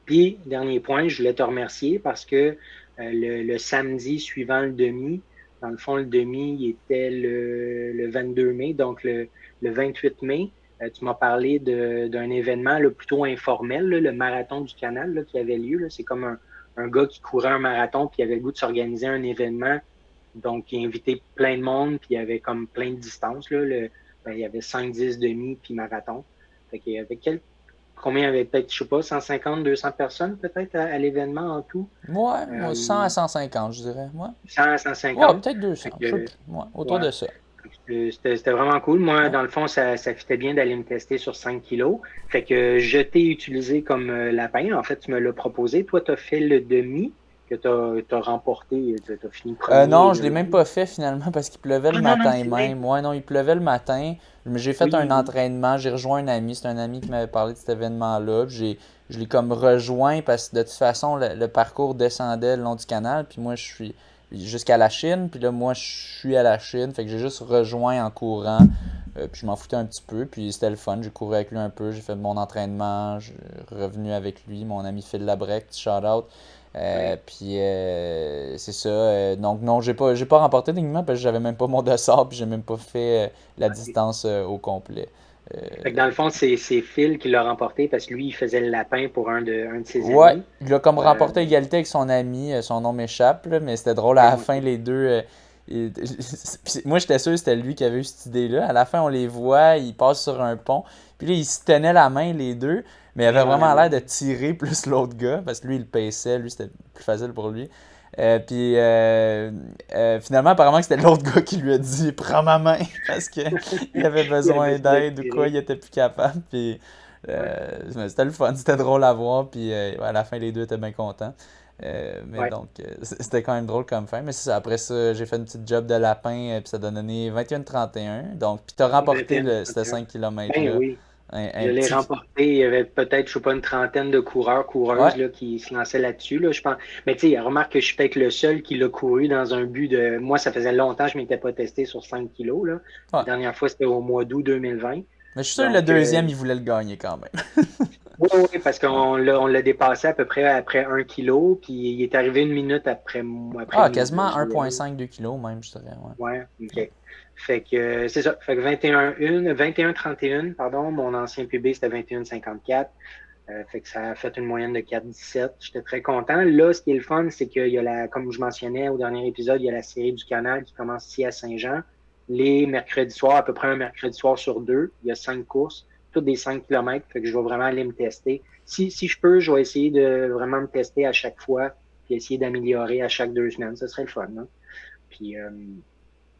Puis, dernier point, je voulais te remercier parce que le samedi suivant le demi, dans le fond, le demi, il était le 22 mai, donc le 28 mai. Tu m'as parlé d'un événement là, plutôt informel, là, le marathon du canal là, qui avait lieu. Là. C'est comme un gars qui courait un marathon puis il avait le goût de s'organiser un événement. Donc, il a invité plein de monde puis il y avait comme plein de distances. Là. Il y avait 5, 10 demi puis marathon. Fait qu'il y avait combien il y avait peut-être, je sais pas, 150, 200 personnes peut-être à l'événement en tout? Ouais, moi 100 à 150, je dirais. Ouais. 100 à 150? Ouais, peut-être 200. Autour de ça. C'était vraiment cool. Moi, dans le fond, ça fitait bien d'aller me tester sur 5 kilos. Fait que je t'ai utilisé comme lapin. En fait, tu me l'as proposé. Toi, tu as fait le demi que tu as remporté. Tu as fini premier. Non, je ne l'ai même pas fait finalement parce qu'il pleuvait le matin même. Ouais, non, il pleuvait le matin. J'ai fait un entraînement. J'ai rejoint un ami. C'est un ami qui m'avait parlé de cet événement-là. Je l'ai comme rejoint parce que de toute façon, le parcours descendait le long du canal. Puis moi, je suis jusqu'à la Chine. Puis là, moi, je suis à la Chine. Fait que j'ai juste rejoint en courant. Puis je m'en foutais un petit peu. Puis c'était le fun. J'ai couru avec lui un peu. J'ai fait mon entraînement. Je suis revenu avec lui. Mon ami Phil Labrec, petit shout-out. Puis c'est ça. Donc non, j'ai pas remporté techniquement parce que j'avais même pas mon dossard puis j'ai même pas fait la distance au complet. Fait que dans le fond, c'est Phil qui l'a remporté parce que lui, il faisait le lapin pour un de ses amis. Ouais, il a comme remporté égalité avec son ami. Son nom m'échappe, là, mais c'était drôle. À la fin, les deux... moi, j'étais sûr que c'était lui qui avait eu cette idée-là. À la fin, on les voit, ils passent sur un pont. Puis là, ils se tenaient la main, les deux. Mais il avait vraiment l'air de tirer plus l'autre gars, parce que lui, il le paissait. Lui, c'était plus facile pour lui. Puis finalement, apparemment, c'était l'autre gars qui lui a dit « Prends ma main » parce qu'il avait besoin d'aide ou quoi, il était plus capable. Puis c'était le fun, c'était drôle à voir. Puis à la fin, les deux étaient bien contents. Donc, c'était quand même drôle comme fin. Mais c'est ça, après ça, j'ai fait une petite job de lapin, puis ça a donné 21-31. Donc, puis t'as remporté ce 5 km-là. Ben oui. Je l'ai remporté. Il y avait peut-être, je sais pas, une trentaine de coureuses là, qui se lançaient là-dessus. Là, je pense. Mais tu sais, remarque que je suis peut-être le seul qui l'a couru dans un but de. Moi, ça faisait longtemps que je ne m'étais pas testé sur 5 kilos. Là. La dernière fois, c'était au mois d'août 2020. Mais je suis sûr que le deuxième, il voulait le gagner quand même. Oui, parce qu'on l'a dépassé à peu près après 1 kilo, puis il est arrivé une minute après quasiment 1,5-2 kilos même, je dirais. Ouais, OK. Fait que c'est ça. Fait que 21-31, pardon, mon ancien PB, c'était 21-54. Fait que ça a fait une moyenne de 4,17. J'étais très content. Là, ce qui est le fun, c'est qu'il y a comme je mentionnais au dernier épisode, il y a la série du canal qui commence ici à Saint-Jean. Les mercredis soirs, à peu près un mercredi soir sur 2, il y a 5 courses, toutes des 5 km. Fait que je vais vraiment aller me tester. Si je peux, je vais essayer de vraiment me tester à chaque fois, puis essayer d'améliorer à chaque 2 semaines. Ce serait le fun, hein?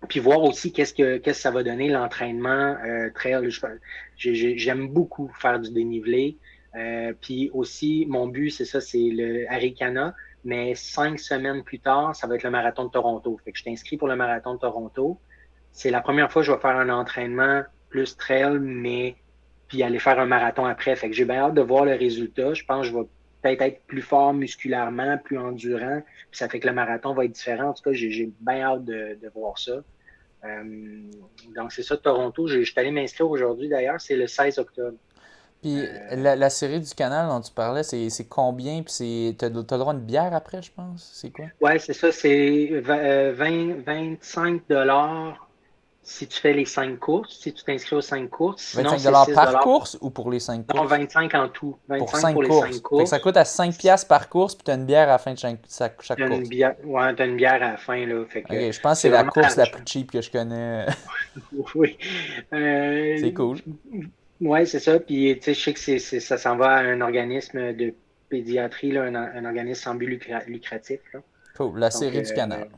Puis voir aussi qu'est-ce que ça va donner l'entraînement trail. J'aime beaucoup faire du dénivelé. Puis aussi, mon but, c'est ça, c'est le Arikana, mais 5 semaines plus tard, ça va être le marathon de Toronto. Fait que je t'inscris pour le marathon de Toronto. C'est la première fois que je vais faire un entraînement plus trail, mais puis aller faire un marathon après. Fait que j'ai bien hâte de voir le résultat. Je pense que je vais peut-être être plus fort musculairement, plus endurant. Puis ça fait que le marathon va être différent. En tout cas, j'ai bien hâte de voir ça. Donc, c'est ça, Toronto. Je suis allé m'inscrire aujourd'hui, d'ailleurs. C'est le 16 octobre. Puis la série du canal dont tu parlais, c'est combien? Puis t'as le droit à une bière après, je pense? C'est quoi? Ouais, c'est ça. C'est 25 $ si tu fais les 5 courses, si tu t'inscris aux 5 courses. Sinon, 25 c'est dollars 6 par course ou pour les 5 Non, courses? 25 en tout. Pour 25 5 pour les 5 courses. Fait que ça courses. coûte à 5 piastres par course, puis t'as une bière à la fin de chaque T'as une course. bière, ouais, t'as une bière à la fin, là. Fait Ok, que je pense que c'est c'est la vraiment course la plus cheap que je connais. Oui. C'est Euh, cool. ouais, c'est ça. Puis, tu sais, je sais que ça s'en va à un organisme de pédiatrie, là, un organisme sans but lucratif, là. Cool. La Donc, série du canal.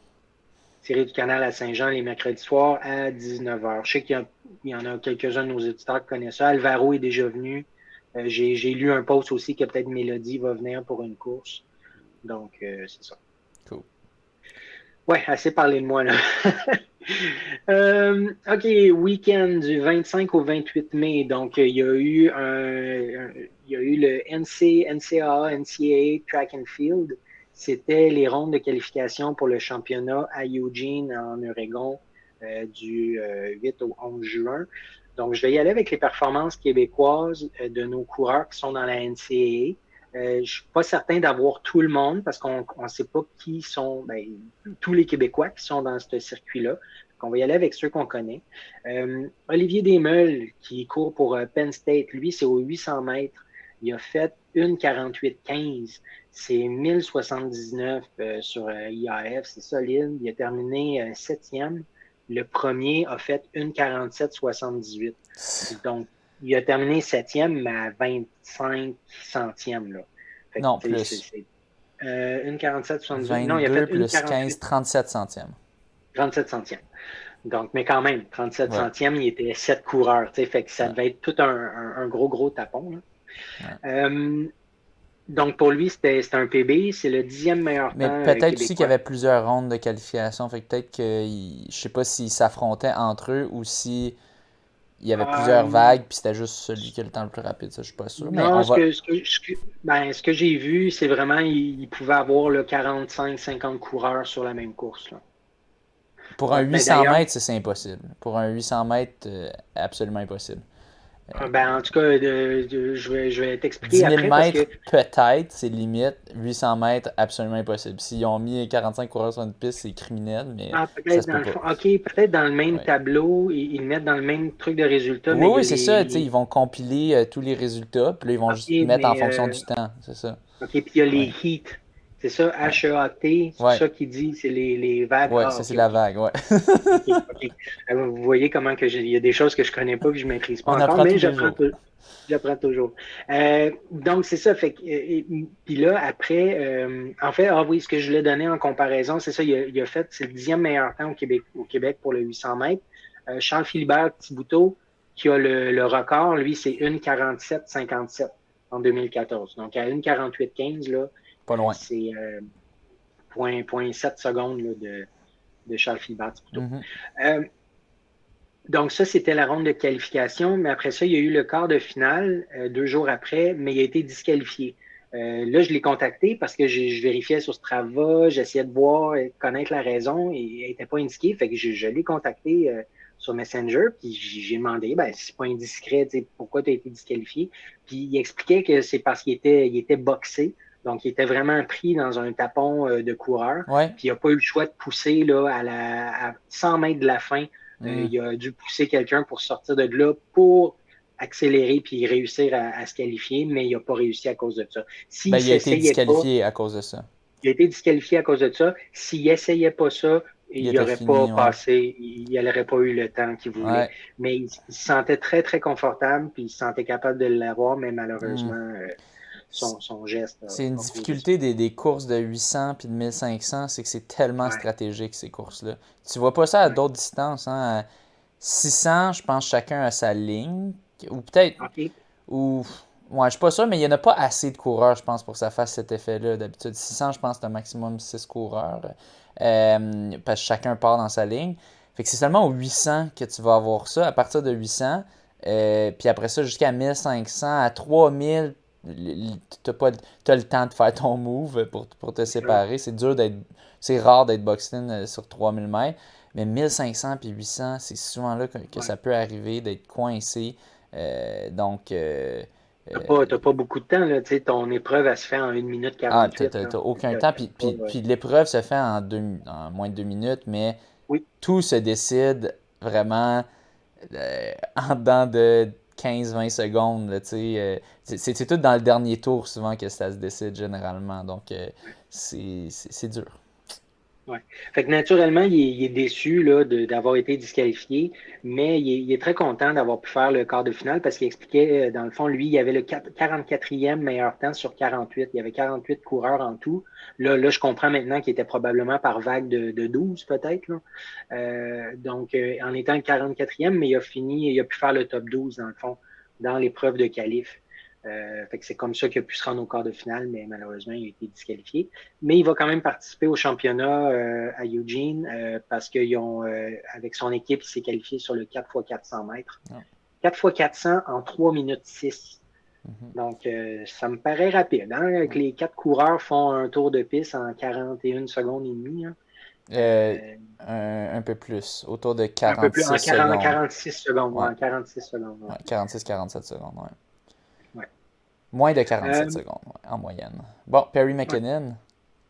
tiré du canal à Saint-Jean les mercredis soirs à 19h. Je sais qu'il y en a quelques-uns de nos éditeurs qui connaissent ça. Alvaro est déjà venu. J'ai lu un post aussi que peut-être Mélodie va venir pour une course. Donc, c'est ça. Cool. Ouais, assez parlé de moi, là. OK, week-end du 25 au 28 mai. Donc, il y a eu il y a eu le NCAA Track and Field. C'était les rondes de qualification pour le championnat à Eugene, en Oregon, du 8 au 11 juin. Donc, je vais y aller avec les performances québécoises de nos coureurs qui sont dans la NCAA. Je suis pas certain d'avoir tout le monde parce qu'on ne sait pas qui sont tous les Québécois qui sont dans ce circuit-là. On va y aller avec ceux qu'on connaît. Olivier Desmeules, qui court pour Penn State, lui, c'est aux 800 mètres. Il a fait 1,48,15. C'est 1079 sur IAF. C'est solide. Il a terminé septième. Le premier a fait 1,47,78. Donc, il a terminé septième, mais à 25 centièmes. Là. Fait que, Non, plus. c'est 1,47,78. Non, il a 22 fait plus 1,48. 15, 37 centièmes. 37 centièmes. Donc, mais quand même, 37 Ouais. centièmes, il était 7 coureurs. Fait que ça devait être tout un gros tapon. Là. Ouais. Donc, pour lui, c'était un PB. C'est le 10e meilleur Mais temps peut-être québécois. aussi qu'il y avait plusieurs rondes de qualification. Fait que peut-être que je sais pas s'ils s'affrontaient entre eux ou si il y avait plusieurs vagues puis c'était juste celui qui a le temps le plus rapide. Ça, je suis pas sûr. Mais Non, on va. ce que j'ai vu, c'est vraiment il pouvait avoir 45-50 coureurs sur la même course. Là. Pour un Ouais, 800 mètres, c'est impossible. Pour un 800 mètres, absolument impossible. En tout cas, je vais 10 t'expliquer 000 après parce mètres, que peut-être, c'est limite. 800 mètres, absolument impossible. S'ils ont mis 45 coureurs sur une piste, c'est criminel, mais ça peut-être se dans peut le pas. fond. OK, peut-être dans le même Ouais. tableau, ils mettent dans le même truc de résultats, mais Oui, il y a oui, c'est ça. Ils vont compiler tous les résultats, puis là, ils vont OK, juste mettre en mais fonction du temps. C'est ça. OK, puis il y a les Ouais. heats. C'est ça, Ouais. HEAT, c'est Ouais. ça qui dit, c'est les vagues. Ouais, Ah, ça, OK, c'est la OK. vague. Ouais. OK. Vous voyez comment il y a des choses que je connais pas, que je maîtrise pas On encore, apprend mais tous les jours. j'apprends toujours. Donc, c'est ça. Fait que, puis là, après, en fait, oui, ce que je voulais donner en comparaison, c'est ça, il a fait, c'est le 10e meilleur temps au Québec pour le 800 mètres. Charles-Philibert Thibouteau, qui a le record, lui, c'est 1,47,57 en 2014. Donc, à 1,48,15, là, Pas loin. c'est 0,7 secondes là, de Charles-Philibert Thibouteau. Mm-hmm. Donc, ça, c'était la ronde de qualification, mais après ça, il y a eu le quart de finale 2 jours après, mais il a été disqualifié. Là, je l'ai contacté parce que je vérifiais sur Strava, j'essayais de voir, connaître la raison, et il n'était pas indiqué. Fait que je l'ai contacté sur Messenger, puis j'ai demandé, si c'est pas indiscret, pourquoi tu as été disqualifié? Puis il expliquait que c'est parce qu'il était boxé, donc il était vraiment pris dans un tapon de coureur, Ouais. puis il n'a pas eu le choix de pousser là, à 100 mètres de la fin. Il a dû pousser quelqu'un pour sortir de là pour accélérer puis réussir à se qualifier, mais il n'a pas réussi à cause de ça. Il a été disqualifié à cause de ça. Il a été disqualifié à cause de ça. S'il essayait pas ça, il n'aurait pas passé, il n'aurait pas eu le temps qu'il voulait. Ouais. Mais il se sentait très, très confortable, puis il se sentait capable de l'avoir, mais malheureusement, son geste. C'est une difficulté des courses de 800 puis de 1500, c'est que c'est tellement stratégique, ces courses-là. Tu vois pas ça à d'autres distances. Hein? À 600, je pense chacun a sa ligne. Ou peut-être. Okay. Ou. Ouais, je suis pas sûr, mais il n'y en a pas assez de coureurs, je pense, pour que ça fasse cet effet-là. D'habitude, 600, je pense que c'est un maximum 6 coureurs. Parce que chacun part dans sa ligne. Fait que c'est seulement au 800 que tu vas avoir ça. À partir de 800, puis après ça, jusqu'à 1500, à 3000, t'as le temps de faire ton move pour te séparer. C'est rare d'être boxing sur 3000 mètres. Mais 1500 puis 800, c'est souvent là que ça peut arriver d'être coincé. Donc, T'as pas beaucoup de temps, là, tu sais, ton épreuve, elle se fait en 1 minute t'as 48, là. t'as aucun T'as temps. pas, Puis l'épreuve se fait en moins de 2 minutes, mais oui, tout se décide vraiment en dedans de 15-20 secondes. Là, tu sais, c'est tout dans le dernier tour souvent que ça se décide généralement. Donc, c'est dur. ouais. Fait que naturellement, il est déçu là, d'avoir été disqualifié, mais il est très content d'avoir pu faire le quart de finale parce qu'il expliquait, dans le fond, lui, il avait le 44e meilleur temps sur 48. Il y avait 48 coureurs en tout. Là, je comprends maintenant qu'il était probablement par vague de 12 peut-être. Là. Donc, en étant le 44e, mais il a pu faire le top 12 dans le fond, dans l'épreuve de qualif. Fait que c'est comme ça qu'il a pu se rendre au quart de finale, mais malheureusement, il a été disqualifié. Mais il va quand même participer au championnat à Eugene parce qu'ils ont, avec son équipe, il s'est qualifié sur le 4x400 mètres. Ah. 4x400 en 3 minutes 6. Donc, ça me paraît rapide. Hein? Que les 4 coureurs font un tour de piste en 41 secondes et demie. Hein? Euh, un peu plus, autour de Un peu plus, 46 secondes. 46 secondes. Ouais, En 46 secondes. ouais 46-47 secondes. Ouais. Ouais. Moins de Euh, 47 secondes, ouais, en moyenne. Bon, Perry ouais. McKinnon.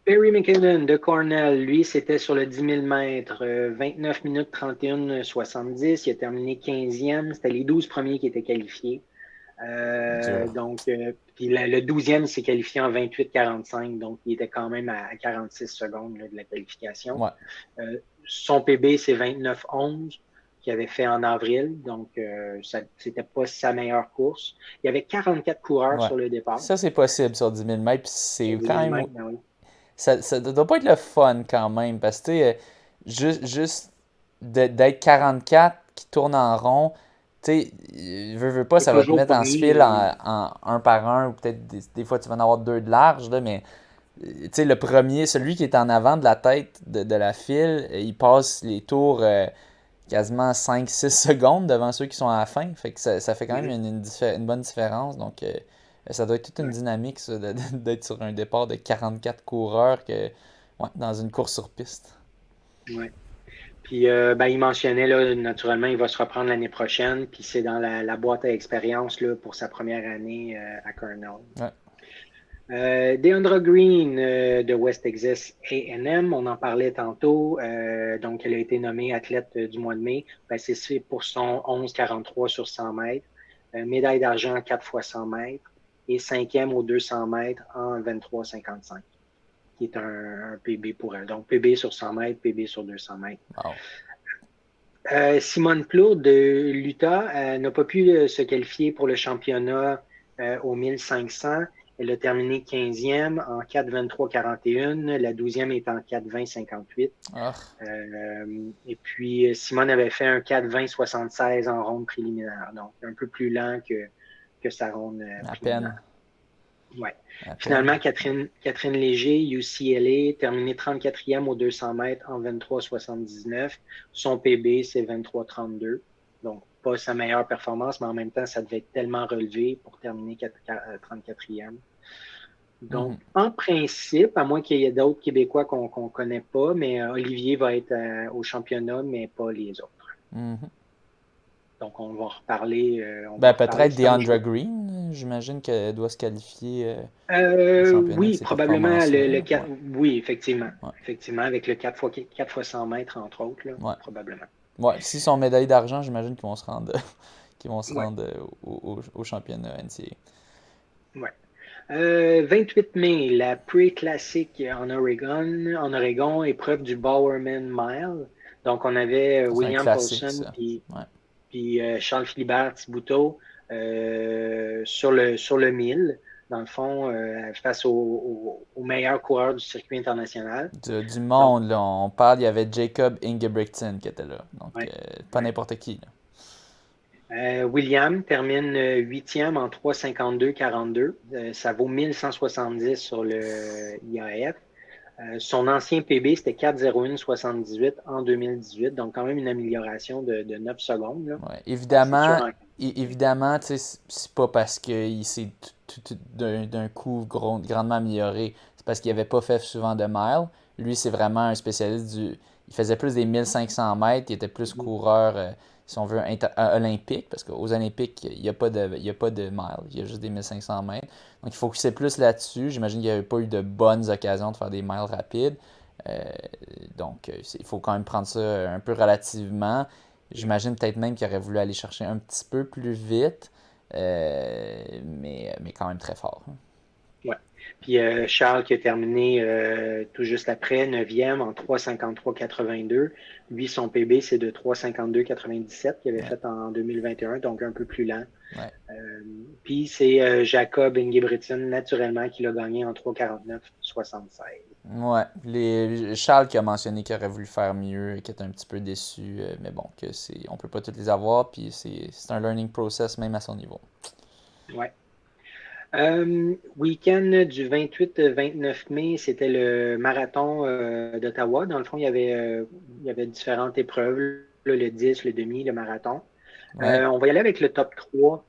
Perry McKinnon de Cornell, lui, c'était sur le 10 000 mètres, 29 minutes 31-70. Il a terminé 15e. C'était les 12 premiers qui étaient qualifiés. Dur. Puis le 12e, il s'est qualifié en 28-45. Donc, il était quand même à 46 secondes là, de la qualification. Ouais. Son PB, c'est 29-11 qu'il avait fait en avril. Donc, c'était pas sa meilleure course. Il y avait 44 coureurs Ouais. sur le départ. Ça, c'est possible sur 10 000 mètres. Puis c'est Sur 10 quand 000 même. mètres, ben oui. Ça doit pas être le fun quand même. Parce que, tu sais, juste d'être 44 qui tourne en rond, tu sais, veux pas, C'est ça va te toujours mettre en pogné. file en un par un. Ou peut-être des fois, tu vas en avoir deux de large, là, mais. Tu sais, le premier, celui qui est en avant de la tête de la file, il passe les tours quasiment 5-6 secondes devant ceux qui sont à la fin. Fait que ça fait quand même une bonne différence. Donc, ça doit être toute une Ouais, dynamique, ça, d'être sur un départ de 44 coureurs ouais, dans une course sur piste. ouais. Puis, il mentionnait, là, naturellement, il va se reprendre l'année prochaine, puis c'est dans la boîte à expérience là, pour sa première année à Cornell. Ouais. Deandra Green de West Texas A&M, on en parlait tantôt. Donc, elle a été nommée athlète du mois de mai. C'est pour son 11,43 sur 100 mètres. Médaille d'argent 4 fois 100 mètres et 5e aux 200 mètres en 23,55, qui est un PB pour elle. Donc, PB sur 100 mètres, PB sur 200 mètres. Wow. Simone Plourde de l'Utah n'a pas pu se qualifier pour le championnat au 1500. Elle a terminé 15e en 4,23,41. La 12e est en 4,20,58. Ah, Et puis, Simone avait fait un 4,20,76 en ronde préliminaire. Donc, un peu plus lent que sa ronde à peine. préliminaire. Ouais. À Finalement, peine. Catherine Léger, UCLA, terminé 34e aux 200 mètres en 23,79. Son PB, c'est 23,32. Donc, pas sa meilleure performance, mais en même temps, ça devait être tellement relevé pour terminer 34e. Donc, en principe, à moins qu'il y ait d'autres Québécois qu'on ne connaît pas, mais Olivier va être au championnat, mais pas les autres. Mhm. Donc, on va reparler. Peut-être C'est un Deandra jour. Green. J'imagine qu'elle doit se qualifier au championnat avec Oui, ses probablement performances-là. le. Ouais. Oui, effectivement. Ouais. Effectivement, avec le 4 fois 100 mètres, entre autres, là, Ouais. probablement. Ouais. S'ils sont médailles d'argent, j'imagine qu'ils vont se rendre, qu'ils vont se Ouais, rendre au championnat NCAA. ouais. 28 mai, la Pre-Classic en Oregon, épreuve du Bowerman Mile. Donc, on avait Ça, c'est un William classique, Paulson ça. Ouais. puis Charles Philibert Thibouteau sur le 1000, dans le fond, face au meilleur coureur du circuit international. Du Donc, monde, là, on parle, il y avait Jacob Ingebrigtsen qui était là. Donc, ouais, pas ouais. n'importe qui. Là. William termine 8e en 3,52,42. Ça vaut 1170 sur le IAF. Son ancien PB, c'était 4,01,78 en 2018, donc quand même une amélioration de 9 secondes. Là. Ouais. C'est sûr. Évidemment, tu sais, c'est pas parce qu'il s'est d'un coup grandement amélioré. C'est parce qu'il avait pas fait souvent de miles. Lui, c'est vraiment un spécialiste du. Il faisait plus des 1500 mètres, il était plus coureur, si on veut, olympique, parce qu'aux Olympiques, il n'y a pas de miles, il y a juste des 1500 mètres. Donc, il focusait plus là-dessus. J'imagine qu'il n'y avait pas eu de bonnes occasions de faire des miles rapides. Euh, donc, il faut quand même prendre ça un peu relativement. J'imagine peut-être même qu'il aurait voulu aller chercher un petit peu plus vite, mais quand même très fort. Ouais. Puis Charles qui a terminé tout juste après, 9e en 3,53,82. Lui, son PB, c'est de 3,52,97 qu'il avait Ouais. fait en 2021, donc un peu plus lent. Ouais. Puis c'est Jacob Ingebrigtsen, naturellement, qui l'a gagné en 3,49,76. Ouais. Charles qui a mentionné qu'il aurait voulu faire mieux et qui est un petit peu déçu, mais bon, on peut pas tous les avoir, puis c'est un learning process même à son niveau. Ouais. Week-end du 28-29 mai, c'était le marathon d'Ottawa. Dans le fond, il y avait différentes épreuves, là, le 10, le demi, le marathon. Ouais. On va y aller avec le top 3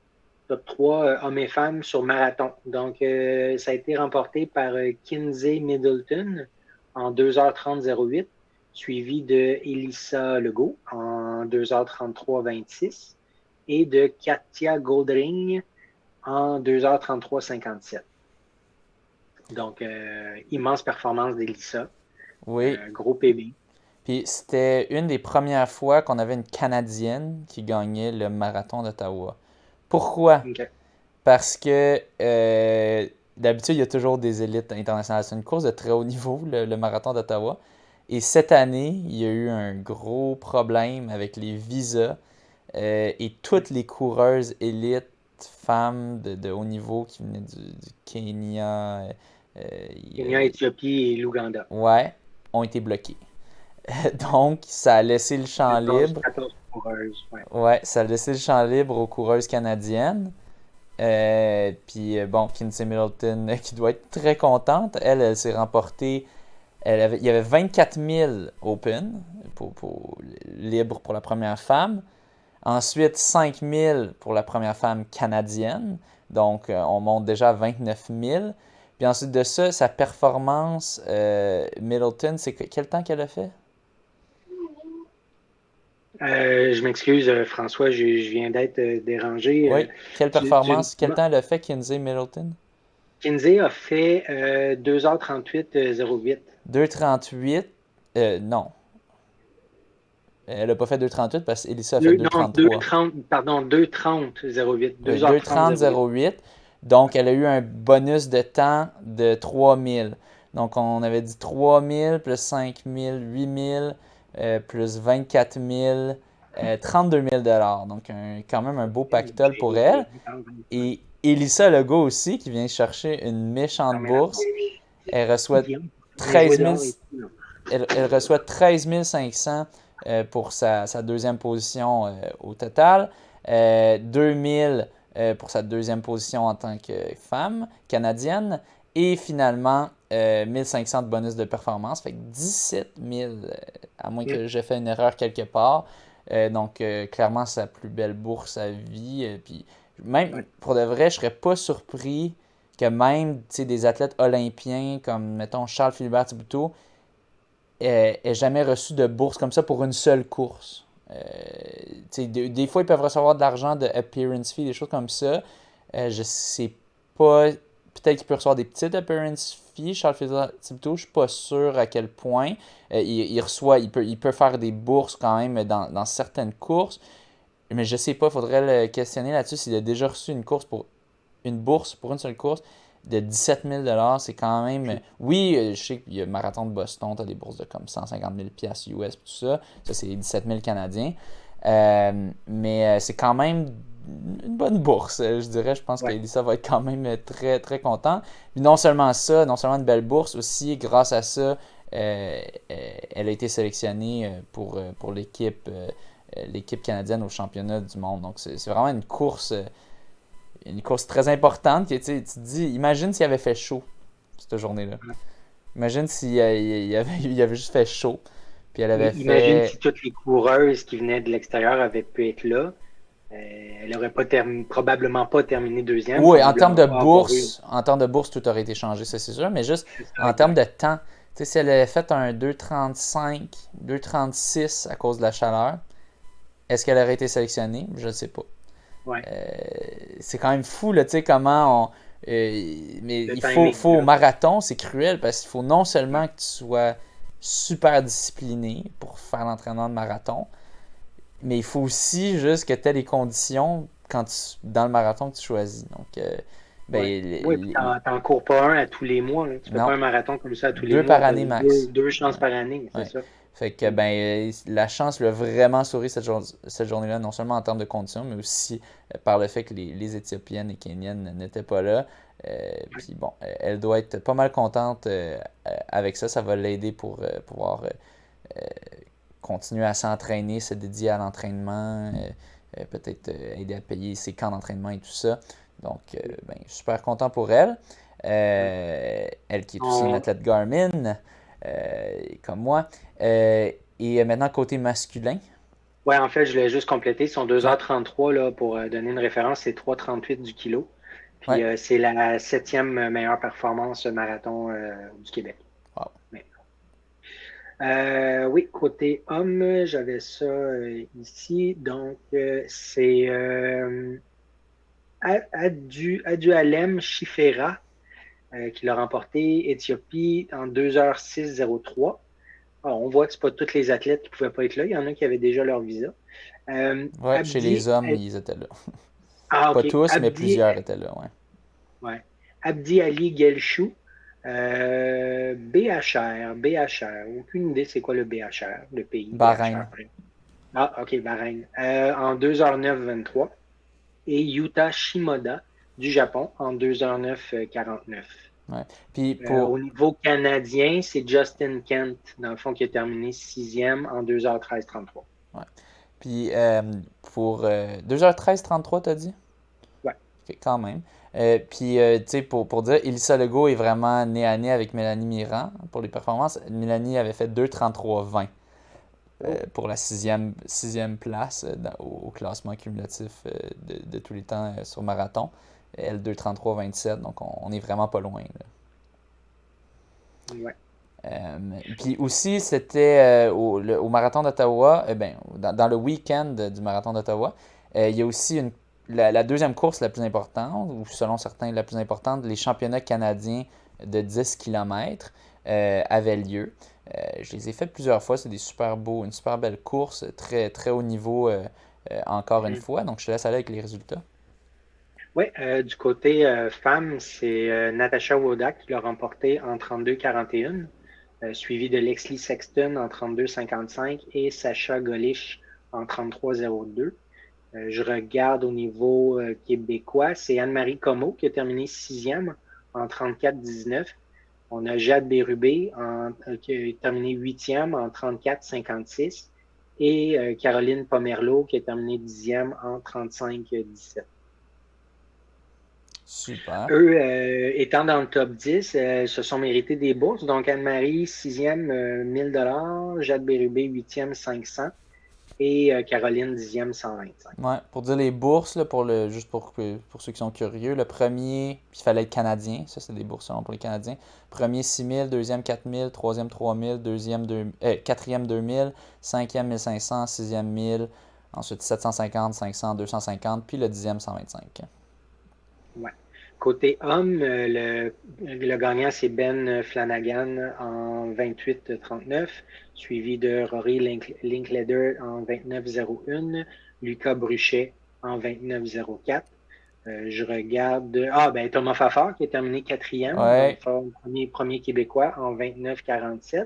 hommes et femmes sur marathon. Donc, ça a été remporté par Kinsey Middleton en 2h30,08, suivi de Elissa Legault en 2h33,26 et de Katia Goldring en 2h33,57. Donc, immense performance d'Elissa. Oui. Gros PB. Puis c'était une des premières fois qu'on avait une Canadienne qui gagnait le marathon d'Ottawa. Pourquoi? Okay. Parce que d'habitude, il y a toujours des élites internationales. C'est une course de très haut niveau, le marathon d'Ottawa. Et cette année, il y a eu un gros problème avec les visas et toutes les coureuses élites femmes de haut niveau qui venaient du Kenya, Kenya, Éthiopie et l'Ouganda. ouais, ont été bloquées. Donc, ça a laissé le champ 14, libre. 14 coureuses, ouais. Ouais, ça a laissé le champ libre aux coureuses canadiennes. Puis bon, Kinsey Middleton qui doit être très contente. Elle s'est remportée. Il y avait 24 000 Open libre pour la première femme. Ensuite, 5 000 pour la première femme canadienne. Donc, on monte déjà à 29 000. Puis ensuite de ça, sa performance, Middleton, c'est quel temps qu'elle a fait? Je m'excuse, François, je viens d'être dérangé. Oui, quelle performance, quel temps elle a fait, Kinsey Middleton? Kinsey a fait 2h38,08. 2h38, non. Elle n'a pas fait 2h38 parce qu'Elissa a fait 2h33. Pardon, 2h30,08. 2h30,08. Donc, elle a eu un bonus de temps de 3000. Donc, on avait dit 3000 plus 5000, 8000, plus 24 000, 32 000 $. Donc, quand même un beau pactole pour elle. Et Elissa Legault aussi, qui vient chercher une méchante bourse. Elle reçoit 13 000, elle reçoit 13 500 pour sa deuxième position au total. 2000 pour sa deuxième position en tant que femme canadienne. Et finalement, 1500 de bonus de performance. Fait que 17 000, à moins que j'ai fait une erreur quelque part. Donc, clairement, sa plus belle bourse à vie. Puis, même pour de vrai, je serais pas surpris que même des athlètes olympiens comme, mettons, Charles-Philibert Thibouteau ait jamais reçu de bourse comme ça pour une seule course. Des fois, ils peuvent recevoir de l'argent de appearance fee, des choses comme ça. Je sais pas. Peut-être qu'il peut recevoir des petites appearance fees. Charles-Philibert Thibouteau, je suis pas sûr à quel point. Il peut faire des bourses quand même dans certaines courses. Mais je sais pas, il faudrait le questionner là-dessus s'il a déjà reçu une bourse pour une seule course de 17 000 $. C'est quand même. Oui, je sais qu'il y a le marathon de Boston, tu as des bourses de comme 150 000 $ US, tout ça. Ça, c'est 17 000 Canadiens. Mais c'est quand même une bonne bourse, je dirais. Je pense qu'Elissa va être quand même très, très content. Puis non seulement ça, non seulement une belle bourse, aussi, grâce à ça, elle a été sélectionnée pour l'équipe canadienne au championnat du monde. Donc, c'est vraiment une course très importante. Tu te dis, imagine s'il avait fait chaud cette journée-là. Imagine s'il il avait juste fait chaud, puis elle avait Imagine fait... si toutes les coureuses qui venaient de l'extérieur avaient pu être là. Elle n'aurait pas probablement pas terminé deuxième, Oui, probablement pas avoir eu. en termes de bourse, tout aurait été changé, ça c'est sûr, mais juste C'est ça, en termes exact. de temps, tu sais, si elle avait fait un 2,35, 2,36 à cause de la chaleur, est-ce qu'elle aurait été sélectionnée? Je ne sais pas. Ouais, Euh, c'est quand même fou, là, tu sais, comment on... mais le il timing, faut au là. marathon, c'est cruel, parce qu'il faut non seulement que tu sois super discipliné pour faire l'entraînement de marathon, mais il faut aussi juste que tu aies les conditions dans le marathon que tu choisis. Donc, ben, Ouais. Oui, puis t'en cours pas un à tous les mois, là. Tu fais non, pas un marathon comme ça à tous les deux mois. par Tu as année max. deux chances Ouais, par année, c'est ouais. ça. Fait que ben la chance lui a vraiment souri cette journée-là, non seulement en termes de conditions, mais aussi par le fait que les Éthiopiennes et Kenyanes n'étaient pas là. Puis bon, elle doit être pas mal contente avec ça. Ça va l'aider pour pouvoir continuer à s'entraîner, se dédier à l'entraînement, peut-être aider à payer ses camps d'entraînement et tout ça. Donc, ben, super content pour elle. Elle qui est aussi une On- athlète Garmin, comme moi. Et maintenant, côté masculin. Ouais, en fait, je voulais juste compléter. Ils sont Ouais, 2h33 là, pour donner une référence, c'est 3h38 du kilo. Puis ouais. c'est la septième meilleure performance marathon du Québec. Wow. Ouais. Oui, côté homme, j'avais ça ici. Donc, c'est Adualem Chifera qui l'a remporté Éthiopie en 2h06,03. Alors, on voit que ce pas tous les athlètes qui ne pouvaient pas être là. Il y en a qui avaient déjà leur visa. Ouais, chez les hommes, ils étaient là. Pas OK. tous, mais plusieurs étaient là, ouais. Ouais. Abdi Ali Gelchou, BHR. Aucune idée c'est quoi le BHR, le pays Bahreïn. BHR. Ah, OK, Bahreïn. En 2h09,23. Et Yuta Shimoda du Japon en 2h09,49. Ouais. Puis Au pour, niveau canadien, c'est Justin Kent, dans le fond, qui a terminé sixième en 2h13,33. ouais. Puis pour 2h13, 33, t'as dit? Ouais. Ok, quand même. Puis, tu sais, pour dire, Elissa Legault est vraiment nez à nez avec Mélanie Mirand pour les performances. Mélanie avait fait 2,33,20 Oh, pour la sixième place au classement cumulatif de tous les temps sur marathon. Elle, 2,33,27, donc on est vraiment pas loin, là. ouais. Puis aussi, c'était au marathon d'Ottawa, ben, dans le week-end du marathon d'Ottawa, il y a aussi la deuxième course la plus importante, ou selon certains la plus importante, les championnats canadiens de 10 km avaient lieu. Je les ai fait plusieurs fois, c'est une super belle course, très, très haut niveau encore une Mhm. fois, donc je te laisse aller avec les résultats. Oui, du côté femme, c'est Natasha Wodak qui l'a remporté en 32,41, suivi de Lexley Sexton en 32,55 et Sacha Golish en 33,02. Je regarde au niveau québécois, c'est Anne-Marie Comeau qui a terminé sixième en 34,19. On a Jade Bérubé qui a terminé huitième en 34,56 et Caroline Pomerleau qui a terminé dixième en 35,17. Super. Eux, étant dans le top 10, se sont mérités des bourses. Donc, Anne-Marie, sixième, 1000 $. Jade Bérubé, huitième, 500. Et Caroline, dixième, 125. Ouais, pour dire les bourses, là, juste pour ceux qui sont curieux, le premier, puis il fallait être canadien, ça c'est des bourses selon pour les Canadiens. Premier 6 000, deuxième 4 000, troisième 3 000, quatrième 2 000, cinquième 1 500, sixième 1 000, ensuite 750, 500, 250, puis le dixième 125. Ouais. Côté homme, le gagnant, c'est Ben Flanagan en 28,39, suivi de Rory Linklater en 29,01, Lucas Bruchet en 29,04. Je regarde. Ah, ben Thomas Fafard qui a terminé quatrième, dans le Ouais, fond, premier Québécois en 29,47.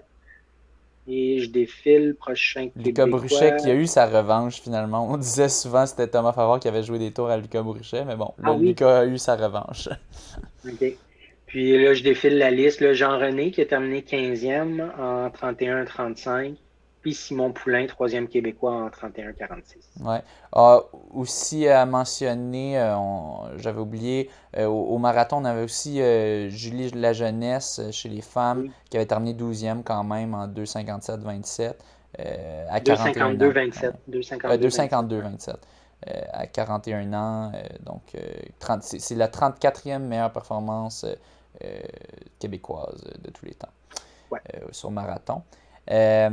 Et je défile, prochain Lucas Bruchet Québécois. qui a eu sa revanche finalement. On disait souvent que c'était Thomas Favard qui avait joué des tours à Lucas Bruchet, mais bon, Ah là, oui, Lucas a eu sa revanche. OK. Puis là, je défile la liste. Jean-René qui a terminé 15e en 31,35. Puis Simon Poulain, troisième Québécois en 31,46. Ouais. Aussi à mentionner, j'avais oublié, au marathon, on avait aussi Julie Lajeunesse chez les femmes Oui, qui avait terminé 12e quand même en 2,57,27 à 41 ans quand 2,52,27. même. 2,52,27. 2,52,27 à 41 ans. Donc, c'est la 34e meilleure performance québécoise de tous les temps Ouais. sur marathon. Et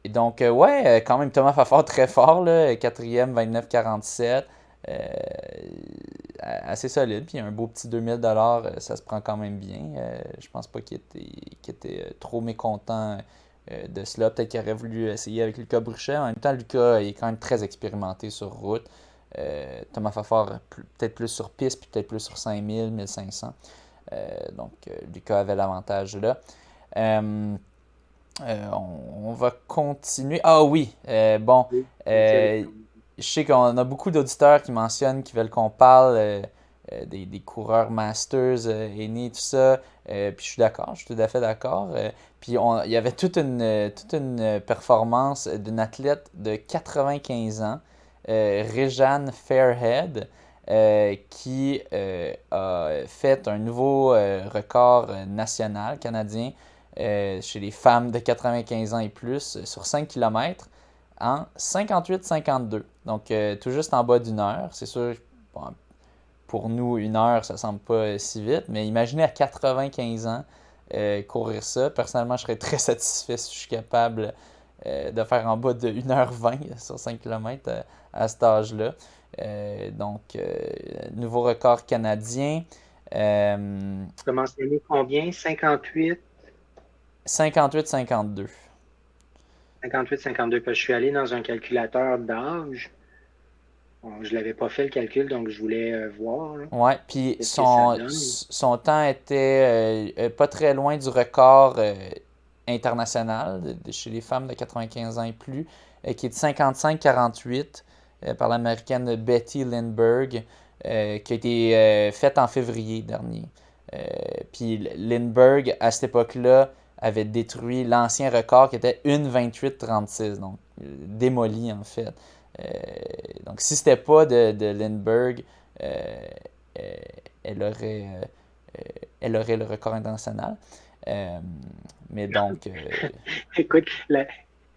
donc, ouais, quand même, Thomas Fafard très fort, là, quatrième, 29,47. Assez solide. Puis un beau petit 2000 $, ça se prend quand même bien. Je pense pas qu'il était trop mécontent de cela. Peut-être qu'il aurait voulu essayer avec Lucas Bruchet. En même temps, Lucas il est quand même très expérimenté sur route. Thomas Fafard, peut-être plus sur piste, puis peut-être plus sur 5000, 1500. Donc, Lucas avait l'avantage là. On va continuer. Ah oui, bon, Oui, merci euh, Alexandre. je sais qu'on a beaucoup d'auditeurs qui mentionnent, qui veulent qu'on parle des coureurs Masters aînés, tout ça. Puis je suis d'accord, je suis tout à fait d'accord. Puis il y avait toute une performance d'une athlète de 95 ans, Réjeanne Fairhead, qui a fait un nouveau record national canadien chez les femmes de 95 ans et plus sur 5 km en 58,52. Donc, tout juste en bas d'une heure. C'est sûr, bon, pour nous, une heure, ça semble pas si vite, mais imaginez à 95 ans courir ça. Personnellement, je serais très satisfait si je suis capable de faire en bas de 1h20 sur 5 km à cet âge-là. Donc, nouveau record canadien. Tu as mentionné combien? 58, 58-52. 58, 52. Parce que je suis allé dans un calculateur d'âge. Bon, je l'avais pas fait le calcul, donc je voulais voir là, Ouais, puis qu'est-ce que ça son, donne. son temps était pas très loin du record international chez les femmes de 95 ans et plus, qui est de 55-48 par l'américaine Betty Lindbergh, qui a été faite en février dernier. Puis Lindbergh, à cette époque-là, avait détruit l'ancien record qui était 1,28,36, donc démoli en fait. Euh, donc si c'était pas de Lindbergh, euh, euh, elle aurait, euh, elle aurait le record international. Euh, mais donc, Écoute,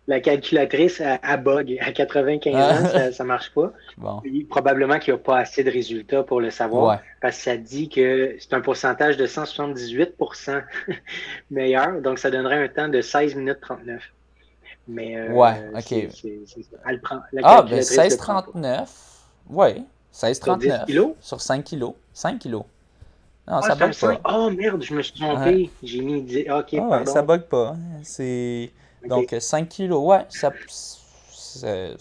la calculatrice à bug à 95 ans, ça ne marche pas. bon, Probablement qu'il n'y a pas assez de résultats pour le savoir, ouais, parce que ça dit que c'est un pourcentage de 178% meilleur, donc ça donnerait un temps de 16 minutes 39. Mais ouais, ok. la Ah, ben calculatrice ne le prend pas. 16,39, ouais, Sur 10 16,39 kilos? sur 5 kilos. 5 kilos. Non, Ah, ça c'est un bug 5. pas. Oh merde, je me suis Ouais. trompé. J'ai mis 10. Ok, Ah ouais, ça pardon. bug pas. Hein. C'est Ok, donc 5 kilos, ouais, ça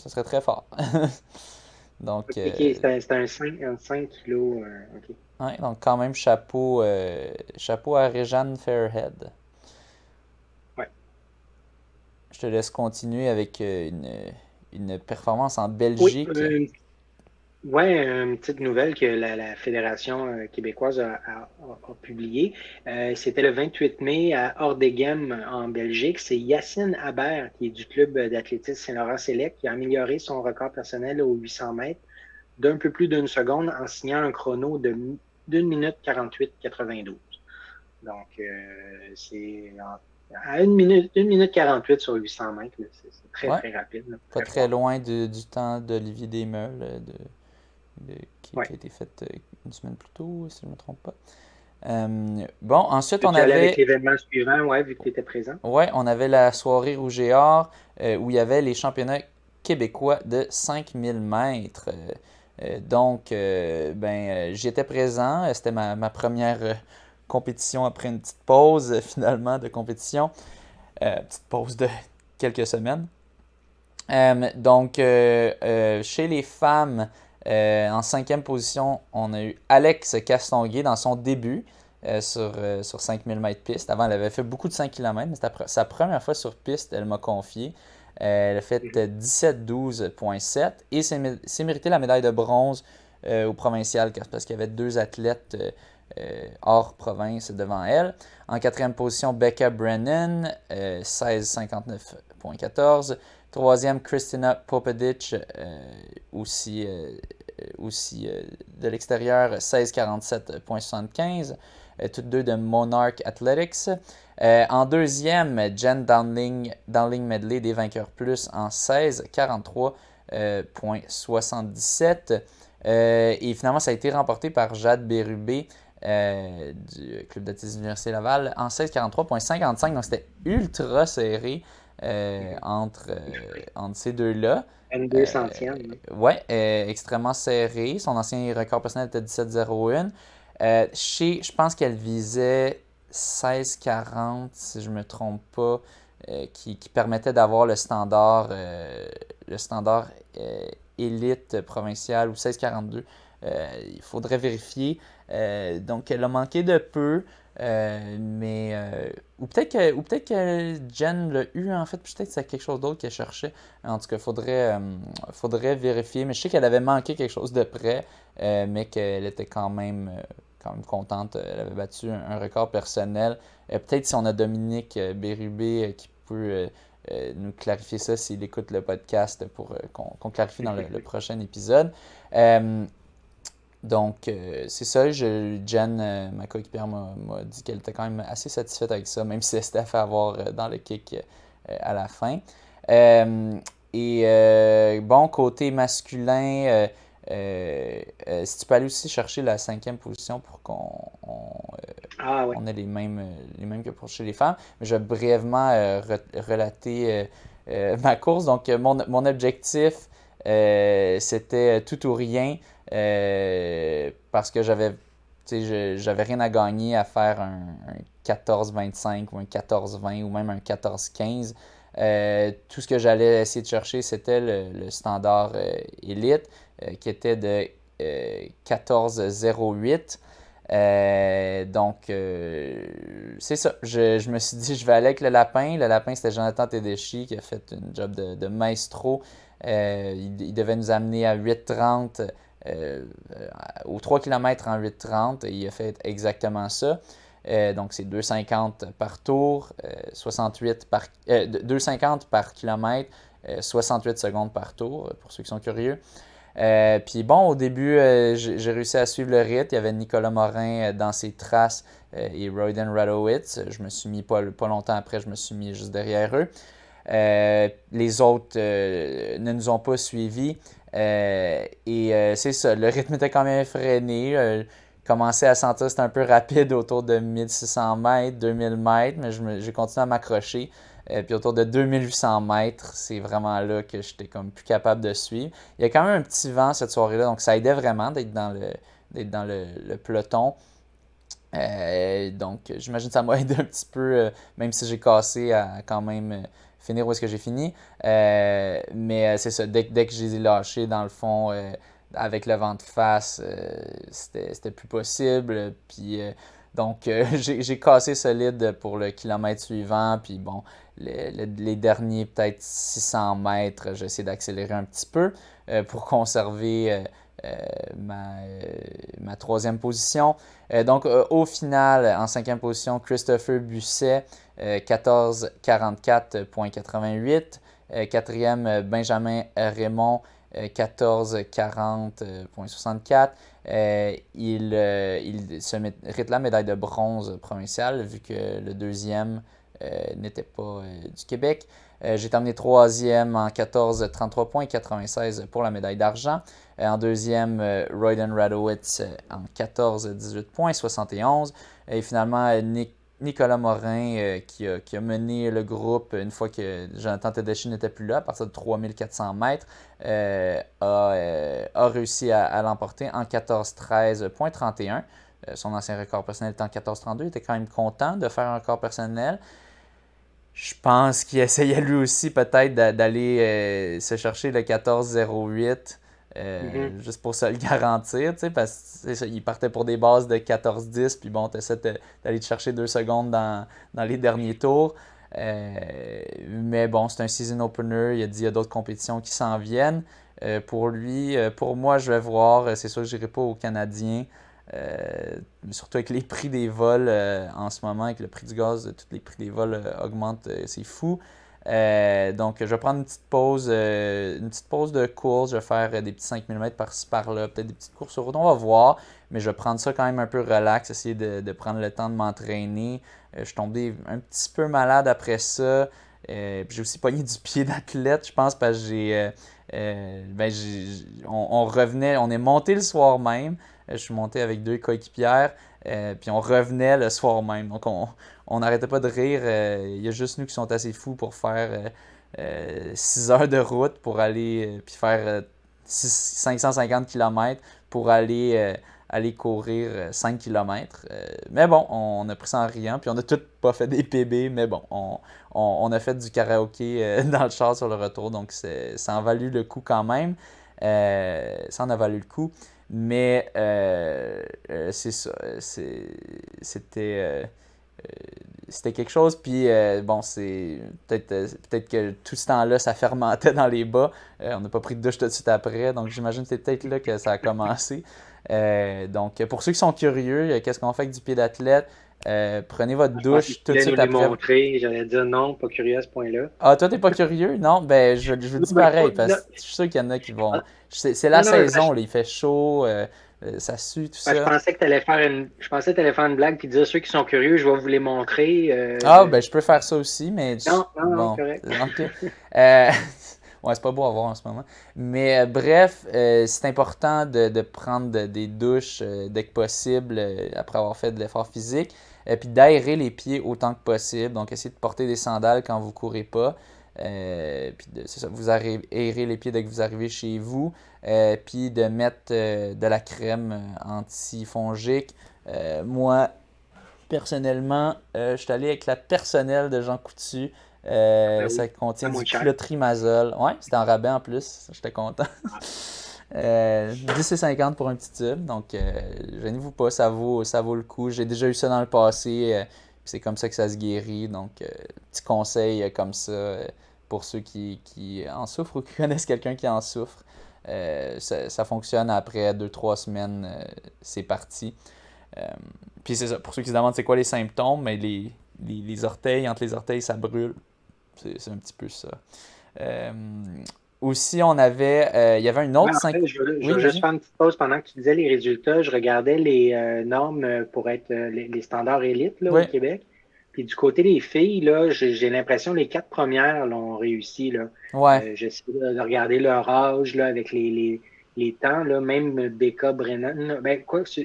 serait très fort. Donc, ok, c'était un 5 kilos. Ok. ouais, donc quand même chapeau à Réjeanne Fairhead. Ouais. Je te laisse continuer avec une performance en Oui, Belgique. ouais, une petite nouvelle que la Fédération québécoise a publiée. C'était le 28 mai à Ordegem en Belgique. C'est Yacine Habert, qui est du club d'athlétisme Saint-Laurent-Sélect, qui a amélioré son record personnel aux 800 mètres d'un peu plus d'une seconde en signant un chrono d'une minute 48,92. Donc, à une minute 48 sur 800 mètres, là, c'est très, Ouais, très rapide, là, pas très très fort. loin du temps d'Olivier Desmeules qui Ouais. a été fait une semaine plus tôt, si je ne me trompe pas. Bon, ensuite on Peux-tu aller avec avait l'événement suivant, ouais, vu que tu étais présent? Ouais, on avait la soirée Rouge et Or où il y avait les championnats québécois de 5000 mètres. Donc, j'y étais présent. C'était ma première compétition après une petite pause finalement de compétition. Petite pause de quelques semaines. Chez les femmes, en cinquième position, on a eu Alex Castonguay dans son début sur 5000 mètres piste. Avant, elle avait fait beaucoup de 5 km, mais c'était sa première fois sur piste, elle m'a confié. Elle a fait Mhm. 17-12,7 et s'est mérité la médaille de bronze au provincial parce qu'il y avait deux athlètes hors province devant elle. En quatrième position, Becca Brennan, 16,59 16,14. Troisième, Kristina Popadic, aussi de l'extérieur, 16,47,75. Toutes deux de Monarch Athletics. En deuxième, Jen Dowling Medley des vainqueurs plus en 16,43,77. Et finalement, ça a été remporté par Jade Bérubé du Club d'athlétisme de l'Université Laval en 16,43,55. Donc, c'était ultra serré entre ces deux-là. 22 centièmes. Ouais, extrêmement serré. Son ancien record personnel était 17,01. Je pense qu'elle visait 16,40, si je ne me trompe pas, qui permettait d'avoir le standard élite provincial ou 16,42. Il faudrait vérifier. Donc, elle a manqué de peu. Ou peut-être que Jen l'a eu en fait, peut-être que c'est quelque chose d'autre qu'elle cherchait. En tout cas, faudrait vérifier. Mais je sais qu'elle avait manqué quelque chose de près, mais qu'elle était quand même contente. Elle avait battu un record personnel. Peut-être si on a Dominique Bérubé qui peut nous clarifier ça s'il écoute le podcast pour qu'on clarifie dans le prochain épisode. Donc, c'est ça. Jen, ma coéquipière, m'a dit qu'elle était quand même assez satisfaite avec ça, même si elle s'était fait avoir dans le kick à la fin. Bon, côté masculin, si tu peux aller aussi chercher la 5e position pour qu'on ait les mêmes que pour chez les femmes. Mais je vais brièvement relater ma course. Donc, mon objectif, c'était tout ou rien. Parce que j'avais rien à gagner à faire un 14-25 ou un 14-20 ou même un 14-15. Tout ce que j'allais essayer de chercher, c'était le standard élite qui était de 14-08. Donc, c'est ça. Je me suis dit, je vais aller avec le lapin. Le lapin, c'était Jonathan Tedeschi qui a fait une job de maestro. Il devait nous amener à 8,30 aux 3 km en 8,30 et il a fait exactement ça. Donc, c'est 2,50 par tour, 2,50 par kilomètre, 68 secondes par tour, pour ceux qui sont curieux. Puis bon, au début, j'ai réussi à suivre le rythme. Il y avait Nicolas Morin dans ses traces et Royden Radowitz. Je me suis mis pas longtemps après, je me suis mis juste derrière eux. Les autres ne nous ont pas suivis. C'est ça, le rythme était quand même effréné. Commençais à sentir que c'était un peu rapide autour de 1600 mètres, 2000 mètres, mais j'ai continué à m'accrocher. Puis autour de 2800 mètres, c'est vraiment là que j'étais comme plus capable de suivre. Il y a quand même un petit vent cette soirée-là, donc ça aidait vraiment d'être dans le peloton. Donc j'imagine que ça m'a aidé un petit peu, même si j'ai cassé à quand même finir où est-ce que j'ai fini. Mais c'est ça, dès que je les ai lâchés, dans le fond, avec le vent de face, c'était plus possible. Puis donc j'ai cassé solide pour le kilomètre suivant. Puis bon, les derniers peut-être 600 mètres, j'ai essayé d'accélérer un petit peu pour conserver ma 3e position. Donc, au final, en 5e position, Christopher Busset, 14,44,88. 4e, Benjamin Raymond, 14,40,64. Il se mérite la médaille de bronze provinciale, vu que le 2e n'était pas du Québec. J'ai terminé 3e en 14,33,96 pour la médaille d'argent. En 2e, Royden Radowitz en 14,18,71. Et finalement, Nicolas Morin qui a mené le groupe une fois que Jonathan Tedeschi n'était plus là, à partir de 3400 mètres, a réussi à l'emporter en 14,13,31. Son ancien record personnel était en 14,32. Il était quand même content de faire un record personnel. Je pense qu'il essayait lui aussi peut-être d'aller se chercher le 14,08 juste pour se le garantir, parce qu'il partait pour des bases de 14,10, puis bon, tu essaies d'aller te chercher 2 secondes dans les derniers tours. Mais bon, c'est un season opener, il a dit qu'il y a d'autres compétitions qui s'en viennent. Pour lui, pour moi, je vais voir, c'est sûr que je n'irai pas aux Canadiens. Surtout avec les prix des vols en ce moment, avec le prix du gaz, tous les prix des vols augmentent, c'est fou. Donc, je vais prendre une petite pause de course. Je vais faire des petits 5000 mètres par-ci par-là, peut-être des petites courses sur route. On va voir, mais je vais prendre ça quand même un peu relax, essayer de prendre le temps de m'entraîner. Je suis tombé un petit peu malade après ça. Puis j'ai aussi pogné du pied d'athlète, je pense, parce que on revenait, on est monté le soir même. Je suis monté avec deux coéquipières, puis on revenait le soir même. Donc on n'arrêtait pas de rire. Il y a juste nous qui sont assez fous pour faire 6 heures de route pour aller, puis faire 550 km pour aller courir 5 km. Mais bon, on a pris ça en riant, puis on a tous pas fait des PB, mais bon, on a fait du karaoké dans le char sur le retour, donc ça en valut le coup quand même. Ça en a valu le coup. Mais c'est ça. C'était quelque chose. Puis bon, c'est peut-être que tout ce temps-là, ça fermentait dans les bas. On n'a pas pris de douche tout de suite après. Donc j'imagine que c'est peut-être là que ça a commencé. Donc pour ceux qui sont curieux, qu'est-ce qu'on fait avec du pied d'athlète? Prenez votre Je pensais que douche tu tout de voulais nous suite les après. montrer. J'allais dire non, pas curieux à ce point-là. Ah, toi, t'es pas curieux? Non? Ben, je vous Non, dis mais pareil, parce que je suis sûr qu'il y en a qui vont. C'est la non, non, saison, là, il fait chaud, ça sue, tout je ça. pensais que tu allais faire je pensais que tu allais faire une blague puis dire ceux qui sont curieux, je vais vous les montrer. Ah, ben, je peux faire ça aussi, mais Non, non, non, bon, correct. ok. Ouais, c'est pas beau à voir en ce moment. Mais bref, c'est important de prendre des douches dès que possible après avoir fait de l'effort physique. Puis d'aérer les pieds autant que possible. Donc, essayez de porter des sandales quand vous courez pas. Puis c'est ça, vous aérez les pieds dès que vous arrivez chez vous. Puis de mettre de la crème antifongique. Moi, personnellement, je suis allé avec la personnelle de Jean Coutu. Ben Ça oui, contient c'est du moins cher. clotrimazole. Ouais, c'était en rabais en plus. J'étais content. 10,50 pour un petit tube. Donc, gênez-vous pas, ça vaut le coup. J'ai déjà eu ça dans le passé. Puis c'est comme ça que ça se guérit. Donc, petit conseil comme ça pour ceux qui en souffrent ou qui connaissent quelqu'un qui en souffre. Ça fonctionne après 2-3 semaines. C'est parti. Euh, Puis c'est ça. Pour ceux qui se demandent c'est quoi les symptômes, mais les orteils, entre les orteils, ça brûle. C'est un petit peu ça. Euh, Aussi, il y avait une Ouais, autre en 5. fait, je Oui, veux juste vas-y. faire une petite pause pendant que tu disais les résultats. Je regardais les normes pour être les standards élites là, au Oui, Québec. Puis du côté des filles, là, j'ai l'impression que les quatre premières l'ont réussi. Là. ouais. J'essaie de regarder leur âge là, avec les temps. Là, même Becca Brennan. Là, ben, quoi, c'est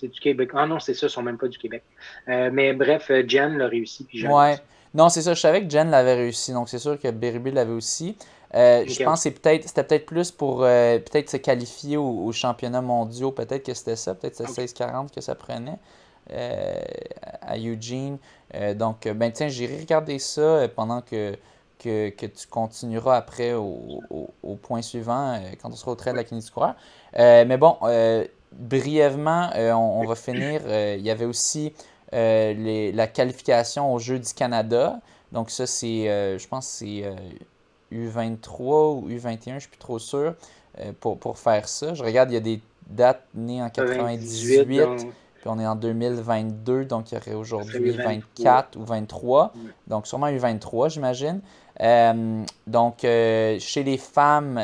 du Québec. Ah non, c'est ça, ils sont même pas du Québec. Mais bref, Jen l'a réussi, puis Johnny Ouais. aussi. Non, c'est ça. Je savais que Jen l'avait réussi, donc c'est sûr que Berube l'avait aussi. Je OK, pense OK. que c'était peut-être plus pour peut-être se qualifier aux championnats mondiaux. Peut-être que c'était ça. Peut-être que c'était OK. 16,40 que ça prenait euh, à Eugene. Donc, ben tiens, j'irai regarder ça pendant que tu continueras après au point suivant, quand on sera au trait de la clinique du coureur. Mais bon, brièvement, on va finir. Il y avait aussi la qualification aux Jeux du Canada. Donc ça, je pense que c'est U23 ou U21, je ne suis plus trop sûr, pour faire ça. Je regarde, il y a des dates nées en 98, 98, donc puis on est en 2022, donc il y aurait ça serait aujourd'hui U23. 24 ou 23. Ouais. Donc sûrement U23, j'imagine. Donc chez les femmes,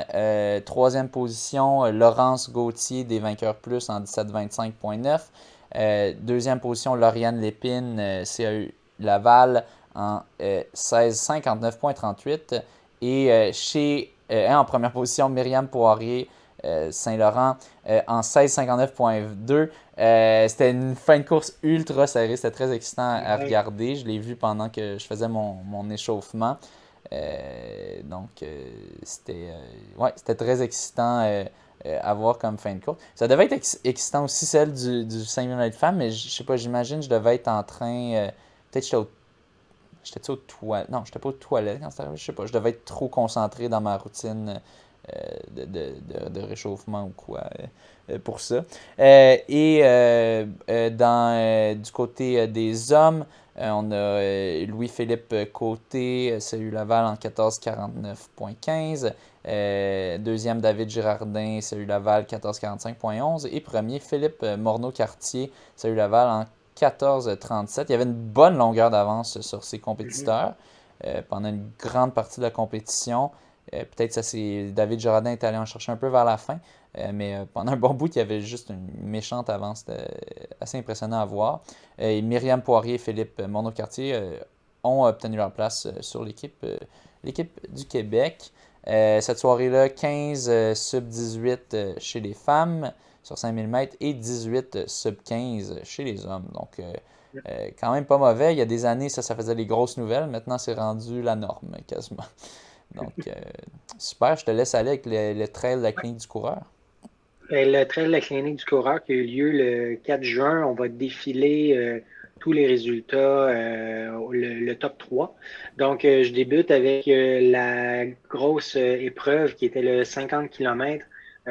troisième position, Laurence Gauthier des Vainqueurs Plus en 17,25,9. Deuxième position, Lauriane Lépine, CAU Laval en 16,59,38. Et en première position, Myriam Poirier, Saint-Laurent, en 16,59,2. C'était une fin de course ultra serrée. C'était très excitant à Ouais. regarder. Je l'ai vu pendant que je faisais mon échauffement. Donc, c'était très excitant à voir comme fin de course. Ça devait être excitant aussi, celle du 5000 mètres femmes, mais je sais pas, j'imagine je devais être en train. Peut-être j'étais aux toilettes. Non, j'étais pas aux toilettes quand c'était arrivé. Je sais pas, je devais être trop concentré dans ma routine de réchauffement ou quoi pour ça. Du côté des hommes, on a Louis-Philippe Côté, CU Laval en 14,49,15. Deuxième, David Girardin, CU Laval 14,45,11. Et premier, Philippe Morneau-Cartier, CU Laval en 14,37. Il y avait une bonne longueur d'avance sur ses Mhm. compétiteurs. pendant une grande partie de la compétition. Peut-être David Girardin est allé en chercher un peu vers la fin, mais pendant un bon bout, il y avait juste une méchante avance. C'était assez impressionnant à voir. Et Myriam Poirier et Philippe Monod-Cartier ont obtenu leur place sur l'équipe du Québec. Cette soirée-là, 15 sub-18 chez les femmes sur 5000 mètres et 18 sub-15 chez les hommes. Donc, quand même pas mauvais. Il y a des années, ça faisait les grosses nouvelles. Maintenant, c'est rendu la norme, quasiment. Donc, super. Je te laisse aller avec le trail de la clinique du coureur. Le trail de la clinique du coureur qui a eu lieu le 4 juin, on va défiler tous les résultats, le top 3. Donc, je débute avec la grosse épreuve qui était le 50 km.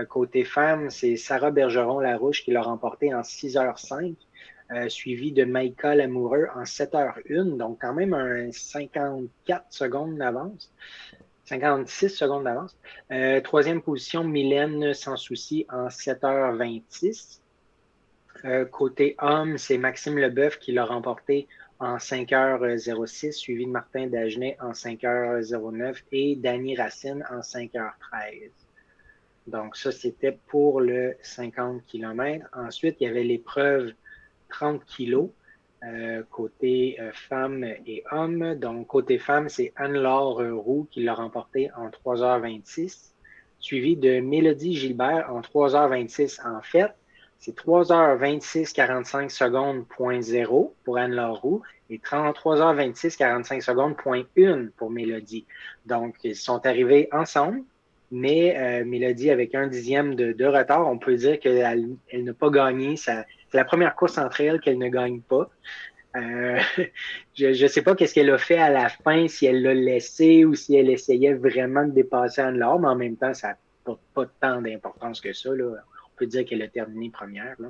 Côté femmes, c'est Sarah Bergeron-Larouche qui l'a remporté en 6h05, suivi de Maïka Lamoureux en 7h01, donc quand même un 54 secondes d'avance. 56 secondes d'avance. Troisième position, Mylène Sans Souci en 7h26. Côté homme, c'est Maxime Leboeuf qui l'a remporté en 5h06, suivi de Martin Dagenet en 5h09 et Danny Racine en 5h13. Donc ça, c'était pour le 50 km. Ensuite, il y avait l'épreuve 30 kg. Côté femmes et hommes. Donc, côté femmes, c'est Anne-Laure Roux qui l'a remporté en 3h26, suivi de Mélodie Gilbert en 3h26. En fait, c'est 3h26 45 secondes, point 0 pour Anne-Laure Roux et 3h26 45 secondes, point 1 pour Mélodie. Donc, ils sont arrivés ensemble, mais Mélodie avec un dixième de retard. On peut dire qu'elle n'a pas gagné. C'est la première course entre elles qu'elle ne gagne pas. Je ne sais pas qu'est-ce qu'elle a fait à la fin, si elle l'a laissé ou si elle essayait vraiment de dépasser Anne-Laure, mais en même temps, ça n'a pas tant d'importance que ça. Là. On peut dire qu'elle a terminé première. Là.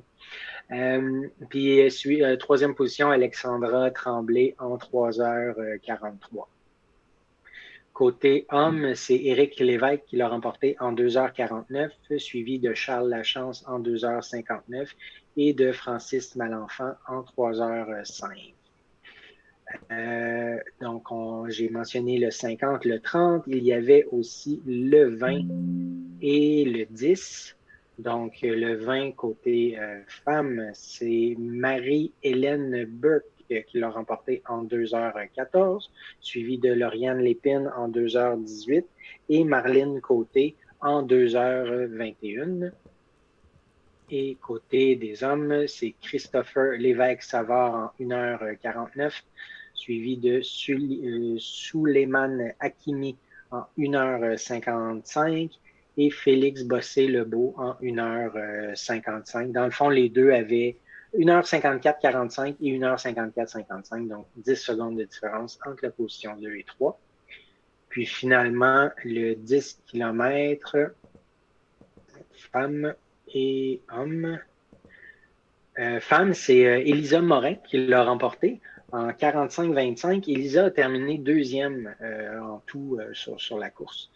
Puis, troisième position, Alexandra Tremblay en 3h43. Côté homme, c'est Éric Lévesque qui l'a remporté en 2h49, suivi de Charles Lachance en 2h59 et de Francis Malenfant en 3h05. Donc, j'ai mentionné le 50, le 30. Il y avait aussi le 20 et le 10. Donc, le 20 côté femme, c'est Marie-Hélène Burke qui l'a remporté en 2h14, suivi de Lauriane Lépine en 2h18 et Marlène Côté en 2h21. Et côté des hommes, c'est Christopher Lévesque-Savard en 1h49, suivi de Souleymane Hakimi en 1h55 et Félix Bossé-Lebeau en 1h55. Dans le fond, les deux avaient 1h54-45 et 1h54-55, donc 10 secondes de différence entre la position 2 et 3. Puis finalement, le 10 km, femmes et hommes. Femme, c'est Elisa Morin qui l'a remporté en 45-25. Elisa a terminé deuxième en tout sur la course.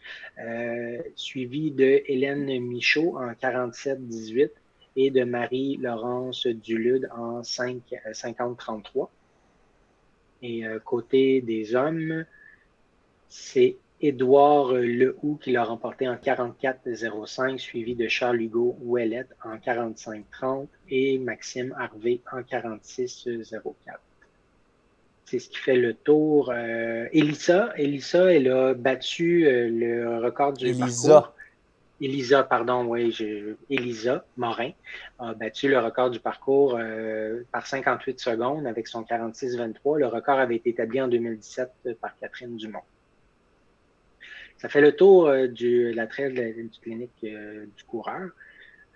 Suivi de Hélène Michaud en 47-18 et de Marie-Laurence Dulude en 50-33. Et côté des hommes, c'est Édouard Lehoux qui l'a remporté en 44-05, suivi de Charles-Hugo Ouellette en 45-30 et Maxime Harvey en 46-04. C'est ce qui fait le tour. Elisa, elle a battu le record du parcours. Elisa, pardon, oui, Elisa Morin a battu le record du parcours par 58 secondes avec son 46-23. Le record avait été établi en 2017 par Catherine Dumont. Ça fait le tour de la trail du clinique du coureur.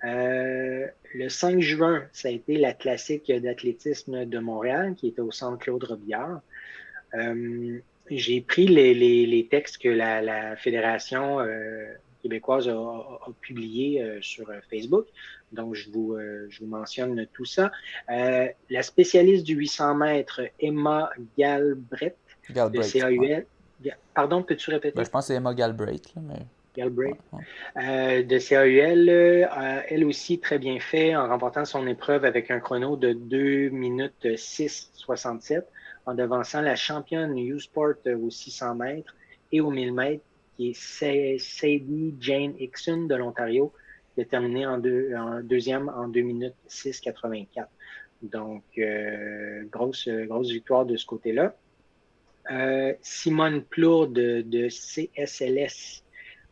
Le 5 juin, ça a été la classique d'athlétisme de Montréal qui était au centre Claude Robillard. J'ai pris les textes que la Fédération québécoise a publiés sur Facebook. Donc, je vous mentionne tout ça. La spécialiste du 800 mètres, Emma Galbraith, de CAUL. Pardon, peux-tu répéter? Je pense que c'est Emma Galbraith. Là, mais... Galbraith. De CAUL, elle aussi très bien fait en remportant son épreuve avec un chrono de 2 minutes 6,67 en devançant la championne U-Sport aux 600 mètres et aux 1000 mètres, qui est Sadie Jane Hickson de l'Ontario, qui a terminé en deuxième en 2 minutes 6,84. Donc, grosse victoire de ce côté-là. Simone Plourde de CSLS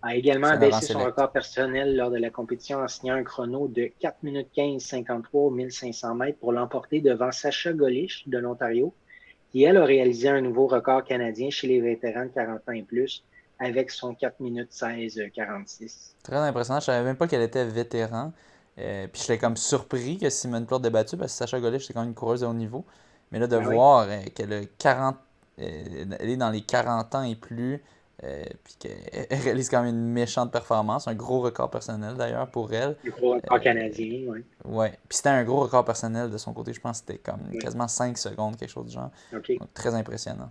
a également abaissé son record personnel lors de la compétition en signant un chrono de 4 minutes 15,53 aux 1500 mètres pour l'emporter devant Sacha Golish de l'Ontario, qui, elle, a réalisé un nouveau record canadien chez les vétérans de 40 ans et plus avec son 4 minutes 16,46. Très impressionnant. Je savais même pas qu'elle était vétéran. Puis j'étais comme surpris que Simone Plourde ait battu parce que Sacha Golish, c'est quand même une coureuse de haut niveau. Mais là, de voir qu'elle a 40, elle est dans les 40 ans et plus, puis qu'elle réalise quand même une méchante performance, un gros record personnel d'ailleurs pour elle. Un gros record canadien, oui. Ouais. Puis c'était un gros record personnel de son côté, je pense que c'était comme quasiment 5 secondes, quelque chose du genre. Okay. Donc très impressionnant.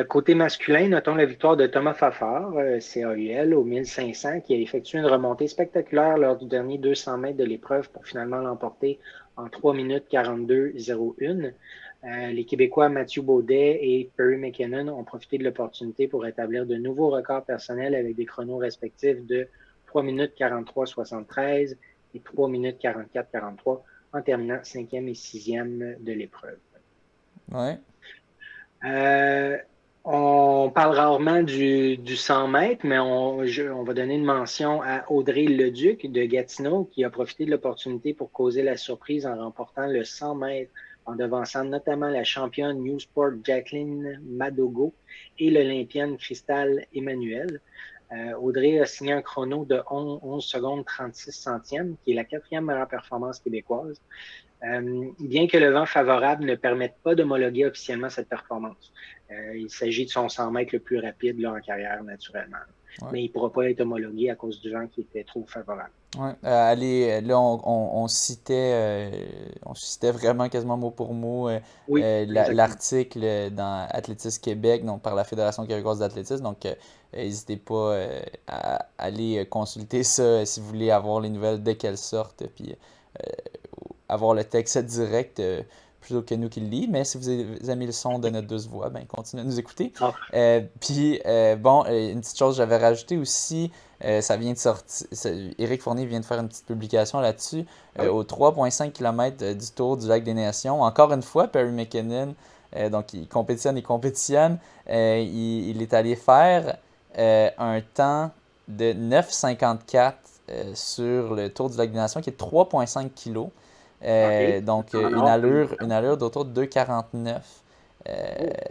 Côté masculin, notons la victoire de Thomas Fafard, CAUL, au 1500, qui a effectué une remontée spectaculaire lors du dernier 200 mètres de l'épreuve pour finalement l'emporter en 3 minutes 42,01. Les Québécois Mathieu Baudet et Perry McKinnon ont profité de l'opportunité pour établir de nouveaux records personnels avec des chronos respectifs de 3 minutes 43,73 et 3 minutes 44,43 en terminant 5e et 6e de l'épreuve. Ouais. On parle rarement du 100 mètres, mais on va donner une mention à Audrey Leduc de Gatineau qui a profité de l'opportunité pour causer la surprise en remportant le 100 mètres en devançant notamment la championne New Sport Jacqueline Madogo et l'Olympienne Cristal Emmanuel. Audrey a signé un chrono de 11 secondes 36 centièmes, qui est la 4e meilleure performance québécoise. Bien que le vent favorable ne permette pas d'homologuer officiellement cette performance. Il s'agit de son 100 mètres le plus rapide là, en carrière, naturellement. Ouais. Mais il ne pourra pas être homologué à cause du vent qui était trop favorable. Ouais. Là, on citait vraiment quasiment mot pour mot l'article dans Athlétisme Québec, donc par la Fédération québécoise d'athlétisme. Donc, n'hésitez pas à aller consulter ça si vous voulez avoir les nouvelles dès qu'elles sortent. Puis, avoir le texte direct plutôt que nous qui le lit. Mais si vous aimez le son de notre douce voix, ben continuez à nous écouter. Oh. Puis, une petite chose, j'avais rajouté aussi, ça vient de sortir, Éric Fournier vient de faire une petite publication là-dessus, au 3,5 km du Tour du Lac des Nations. Encore une fois, Perry McKinnon, donc il compétitionne, il est allé faire un temps de 9,54 sur le Tour du Lac des Nations, qui est 3,5 kg. Donc, une allure d'autour de 2,49.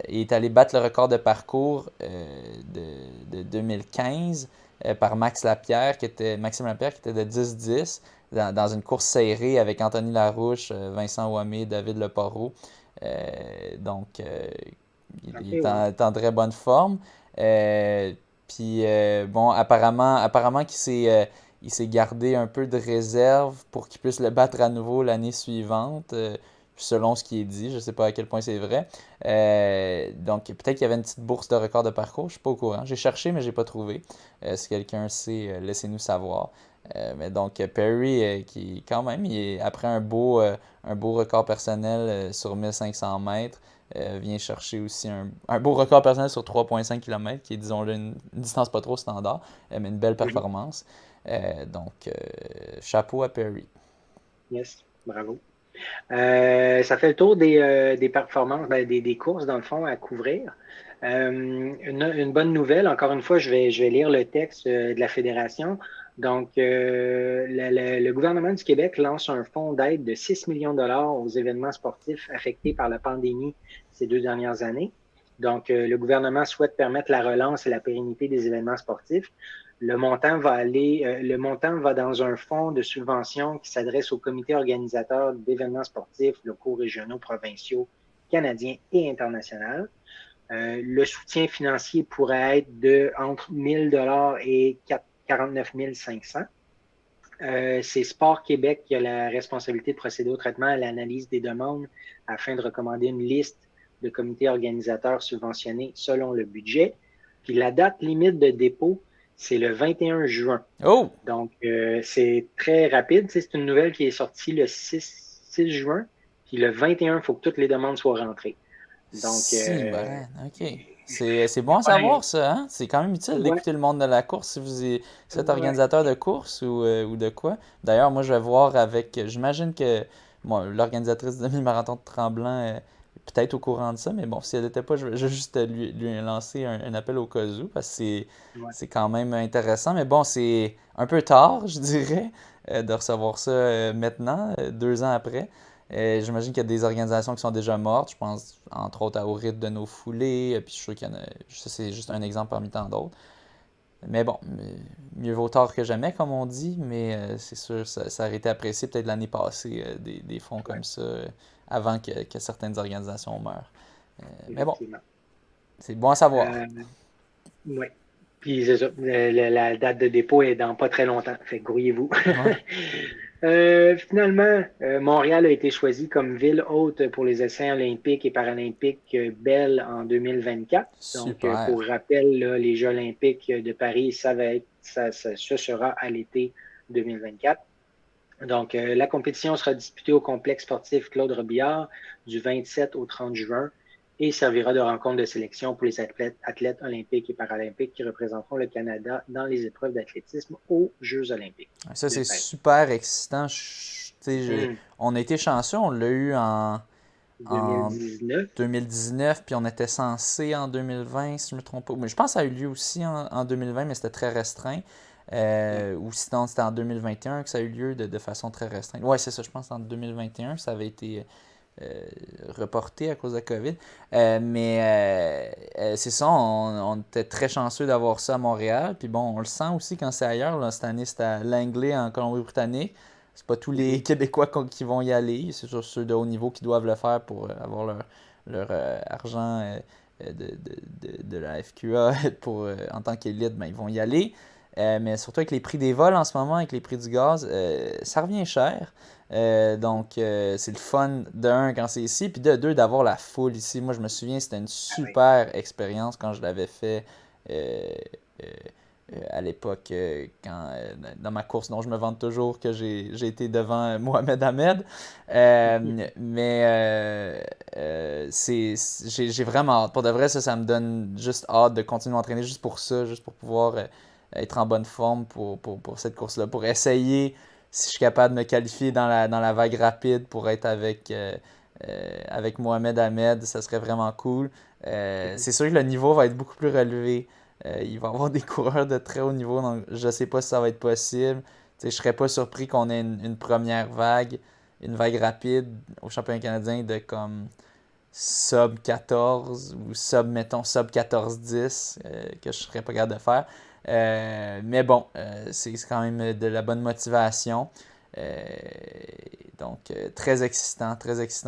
Il est allé battre le record de parcours de 2015 par Maxime Lapierre, qui était de 10-10 dans une course serrée avec Anthony Larouche, Vincent Ouamé, David Leporot. Donc, il est en très bonne forme. Puis, apparemment qu'il s'est gardé un peu de réserve pour qu'il puisse le battre à nouveau l'année suivante, selon ce qui est dit. Je ne sais pas à quel point c'est vrai. Donc, peut-être qu'il y avait une petite bourse de record de parcours. Je ne suis pas au courant. J'ai cherché, mais je n'ai pas trouvé. Si quelqu'un sait, laissez-nous savoir. Mais donc, Perry, qui quand même, après un beau record personnel sur 1500 mètres, vient chercher aussi un beau record personnel sur 3,5 km, qui est, disons-le, une distance pas trop standard, mais une belle performance. Donc, chapeau à Perry. Yes, bravo. Ça fait le tour des performances, des courses, dans le fond, à couvrir. Une bonne nouvelle, encore une fois, je vais lire le texte de la Fédération. Donc, le gouvernement du Québec lance un fonds d'aide de 6 millions de dollars aux événements sportifs affectés par la pandémie ces 2 dernières années. Donc, le gouvernement souhaite permettre la relance et la pérennité des événements sportifs. Le montant va dans un fonds de subvention qui s'adresse aux comités organisateurs d'événements sportifs locaux, régionaux, provinciaux, canadiens et internationaux. Le soutien financier pourrait être de entre 1 000 $ et 49 500. C'est Sport Québec qui a la responsabilité de procéder au traitement et à l'analyse des demandes afin de recommander une liste de comités organisateurs subventionnés selon le budget. Puis la date limite de dépôt, c'est le 21 juin. Oh! Donc, c'est très rapide. C'est une nouvelle qui est sortie le 6 juin. Puis le 21, il faut que toutes les demandes soient rentrées. Donc, Si, ben, ok. C'est bon à savoir ça, hein? C'est quand même utile ouais, d'écouter le monde de la course si si vous êtes ouais. organisateur de course ou de quoi. D'ailleurs, moi, je vais voir avec. J'imagine que moi, l'organisatrice de demi-marathon de Tremblant est peut-être au courant de ça, mais bon, si elle n'était pas, je vais juste lui lancer un appel au cas où parce que Ouais. c'est quand même intéressant. Mais bon, c'est un peu tard, je dirais, de recevoir ça maintenant, 2 ans après. J'imagine qu'il y a des organisations qui sont déjà mortes. Je pense entre autres au rythme de nos foulées. Puis je suis sûr qu'il y en a. Ça, c'est juste un exemple parmi tant d'autres. Mais bon, mieux vaut tard que jamais, comme on dit. Mais c'est sûr, ça aurait été apprécié peut-être l'année passée, des fonds Ouais, comme ça, avant que certaines organisations meurent. Mais bon, effectivement. c'est bon à savoir. Euh, ouais. Puis c'est ça, la date de dépôt est dans pas très longtemps. Fait que grouillez-vous. Ouais, Finalement, Montréal a été choisi comme ville hôte pour les essais olympiques et paralympiques Bell en 2024. Donc, super. pour rappel, là, les Jeux olympiques de Paris, ce sera à l'été 2024. Donc, la compétition sera disputée au complexe sportif Claude Robillard du 27 au 30 juin et servira de rencontre de sélection pour les athlètes olympiques et paralympiques qui représenteront le Canada dans les épreuves d'athlétisme aux Jeux olympiques Ça, de c'est Paris. super excitant. Tu sais, Hmm. on a été chanceux. On l'a eu en 2019. 2019, puis on était censé en 2020, si je ne me trompe pas. Mais je pense que ça a eu lieu aussi en 2020, mais c'était très restreint. Ouais. Ou sinon, c'était en 2021 que ça a eu lieu de façon très restreinte. Ouais, c'est ça, je pense en 2021, ça avait été euh, reporté à cause de la COVID. Mais c'est ça, on était très chanceux d'avoir ça à Montréal. Puis bon, on le sent aussi quand c'est ailleurs. Là. Cette année, c'est à Langley, en Colombie-Britannique. C'est pas tous les Mhm. Québécois qui vont y aller. C'est sûr ceux de haut niveau qui doivent le faire pour avoir leur argent de la FQA pour, en tant qu'élite, ben, ils vont y aller. Mais surtout avec les prix des vols en ce moment, avec les prix du gaz, ça revient cher. Donc, c'est le fun d'un quand c'est ici, puis de deux d'avoir la foule ici. Moi, je me souviens, c'était une Ah oui. super expérience quand je l'avais fait euh, euh, à l'époque, dans ma course dont je me vante toujours que j'ai été devant Mohamed Ahmed. J'ai vraiment hâte. Pour de vrai, ça me donne juste hâte de continuer à m'entraîner juste pour ça, juste pour pouvoir être en bonne forme pour cette course-là, pour essayer si je suis capable de me qualifier dans la vague rapide pour être avec Mohamed Ahmed, ça serait vraiment cool. Mhm. C'est sûr que le niveau va être beaucoup plus relevé. Il va y avoir des coureurs de très haut niveau, donc je ne sais pas si ça va être possible. Je ne serais pas surpris qu'on ait une première vague, une vague rapide au championnat canadien de comme sub 14 ou mettons, sub 14-10 que je serais pas capable de faire. Mais bon, c'est quand même de la bonne motivation. Euh, donc, très excitant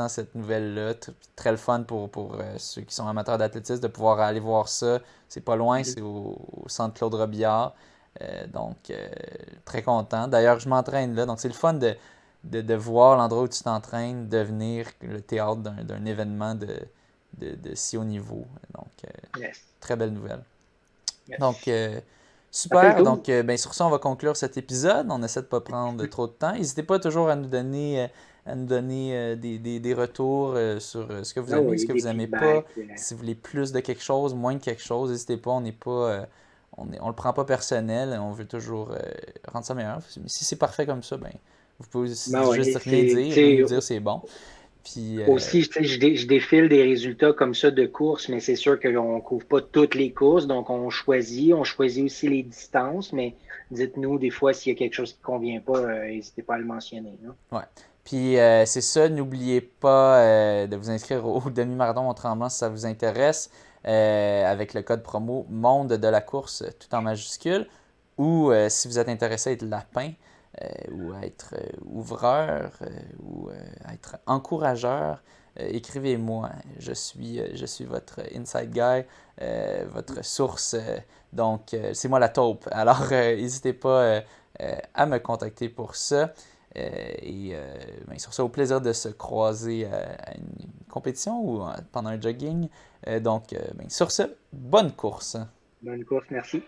cette nouvelle-là. Très le fun pour ceux qui sont amateurs d'athlétisme de pouvoir aller voir ça. C'est pas loin, Mhm. c'est au centre Claude Robillard. Donc, très content. D'ailleurs, je m'entraîne là. Donc, c'est le fun de voir l'endroit où tu t'entraînes devenir le théâtre d'un événement de si haut niveau. Donc, Yes. très belle nouvelle. Donc, Yes. Ça fait le super. tour. Donc, ben, sur ça, on va conclure cet épisode. On essaie de ne pas prendre trop de temps. N'hésitez pas toujours à nous donner des retours sur ce que vous Ah aimez, ce oui, que des vous n'aimez pas. feedbacks. Si vous voulez plus de quelque chose, moins de quelque chose, n'hésitez pas. On n'est pas, on le prend pas personnel. On veut toujours rendre ça meilleur. Mais si c'est parfait comme ça, ben, vous pouvez Ben juste oui, rien tu dire ou sais, nous dire c'est bon. Puis, aussi, tu sais, je défile des résultats comme ça de courses, mais c'est sûr qu'on ne couvre pas toutes les courses, donc on choisit aussi les distances, mais dites-nous des fois s'il y a quelque chose qui ne convient pas, n'hésitez pas à le mentionner, hein. ouais. Puis c'est ça, n'oubliez pas de vous inscrire au demi-marathon Mont-Tremblant si ça vous intéresse, avec le code promo Monde de la course tout en majuscule, ou si vous êtes intéressé à être lapin, ou à être ouvreur, ou à être encourageur, écrivez-moi. Je suis votre inside guy, votre source. Donc, c'est moi la taupe. Alors, n'hésitez pas à me contacter pour ça. Ben, sur ça, au plaisir de se croiser à une compétition ou pendant un jogging. Donc, ben, sur ce, bonne course. Bonne course, merci.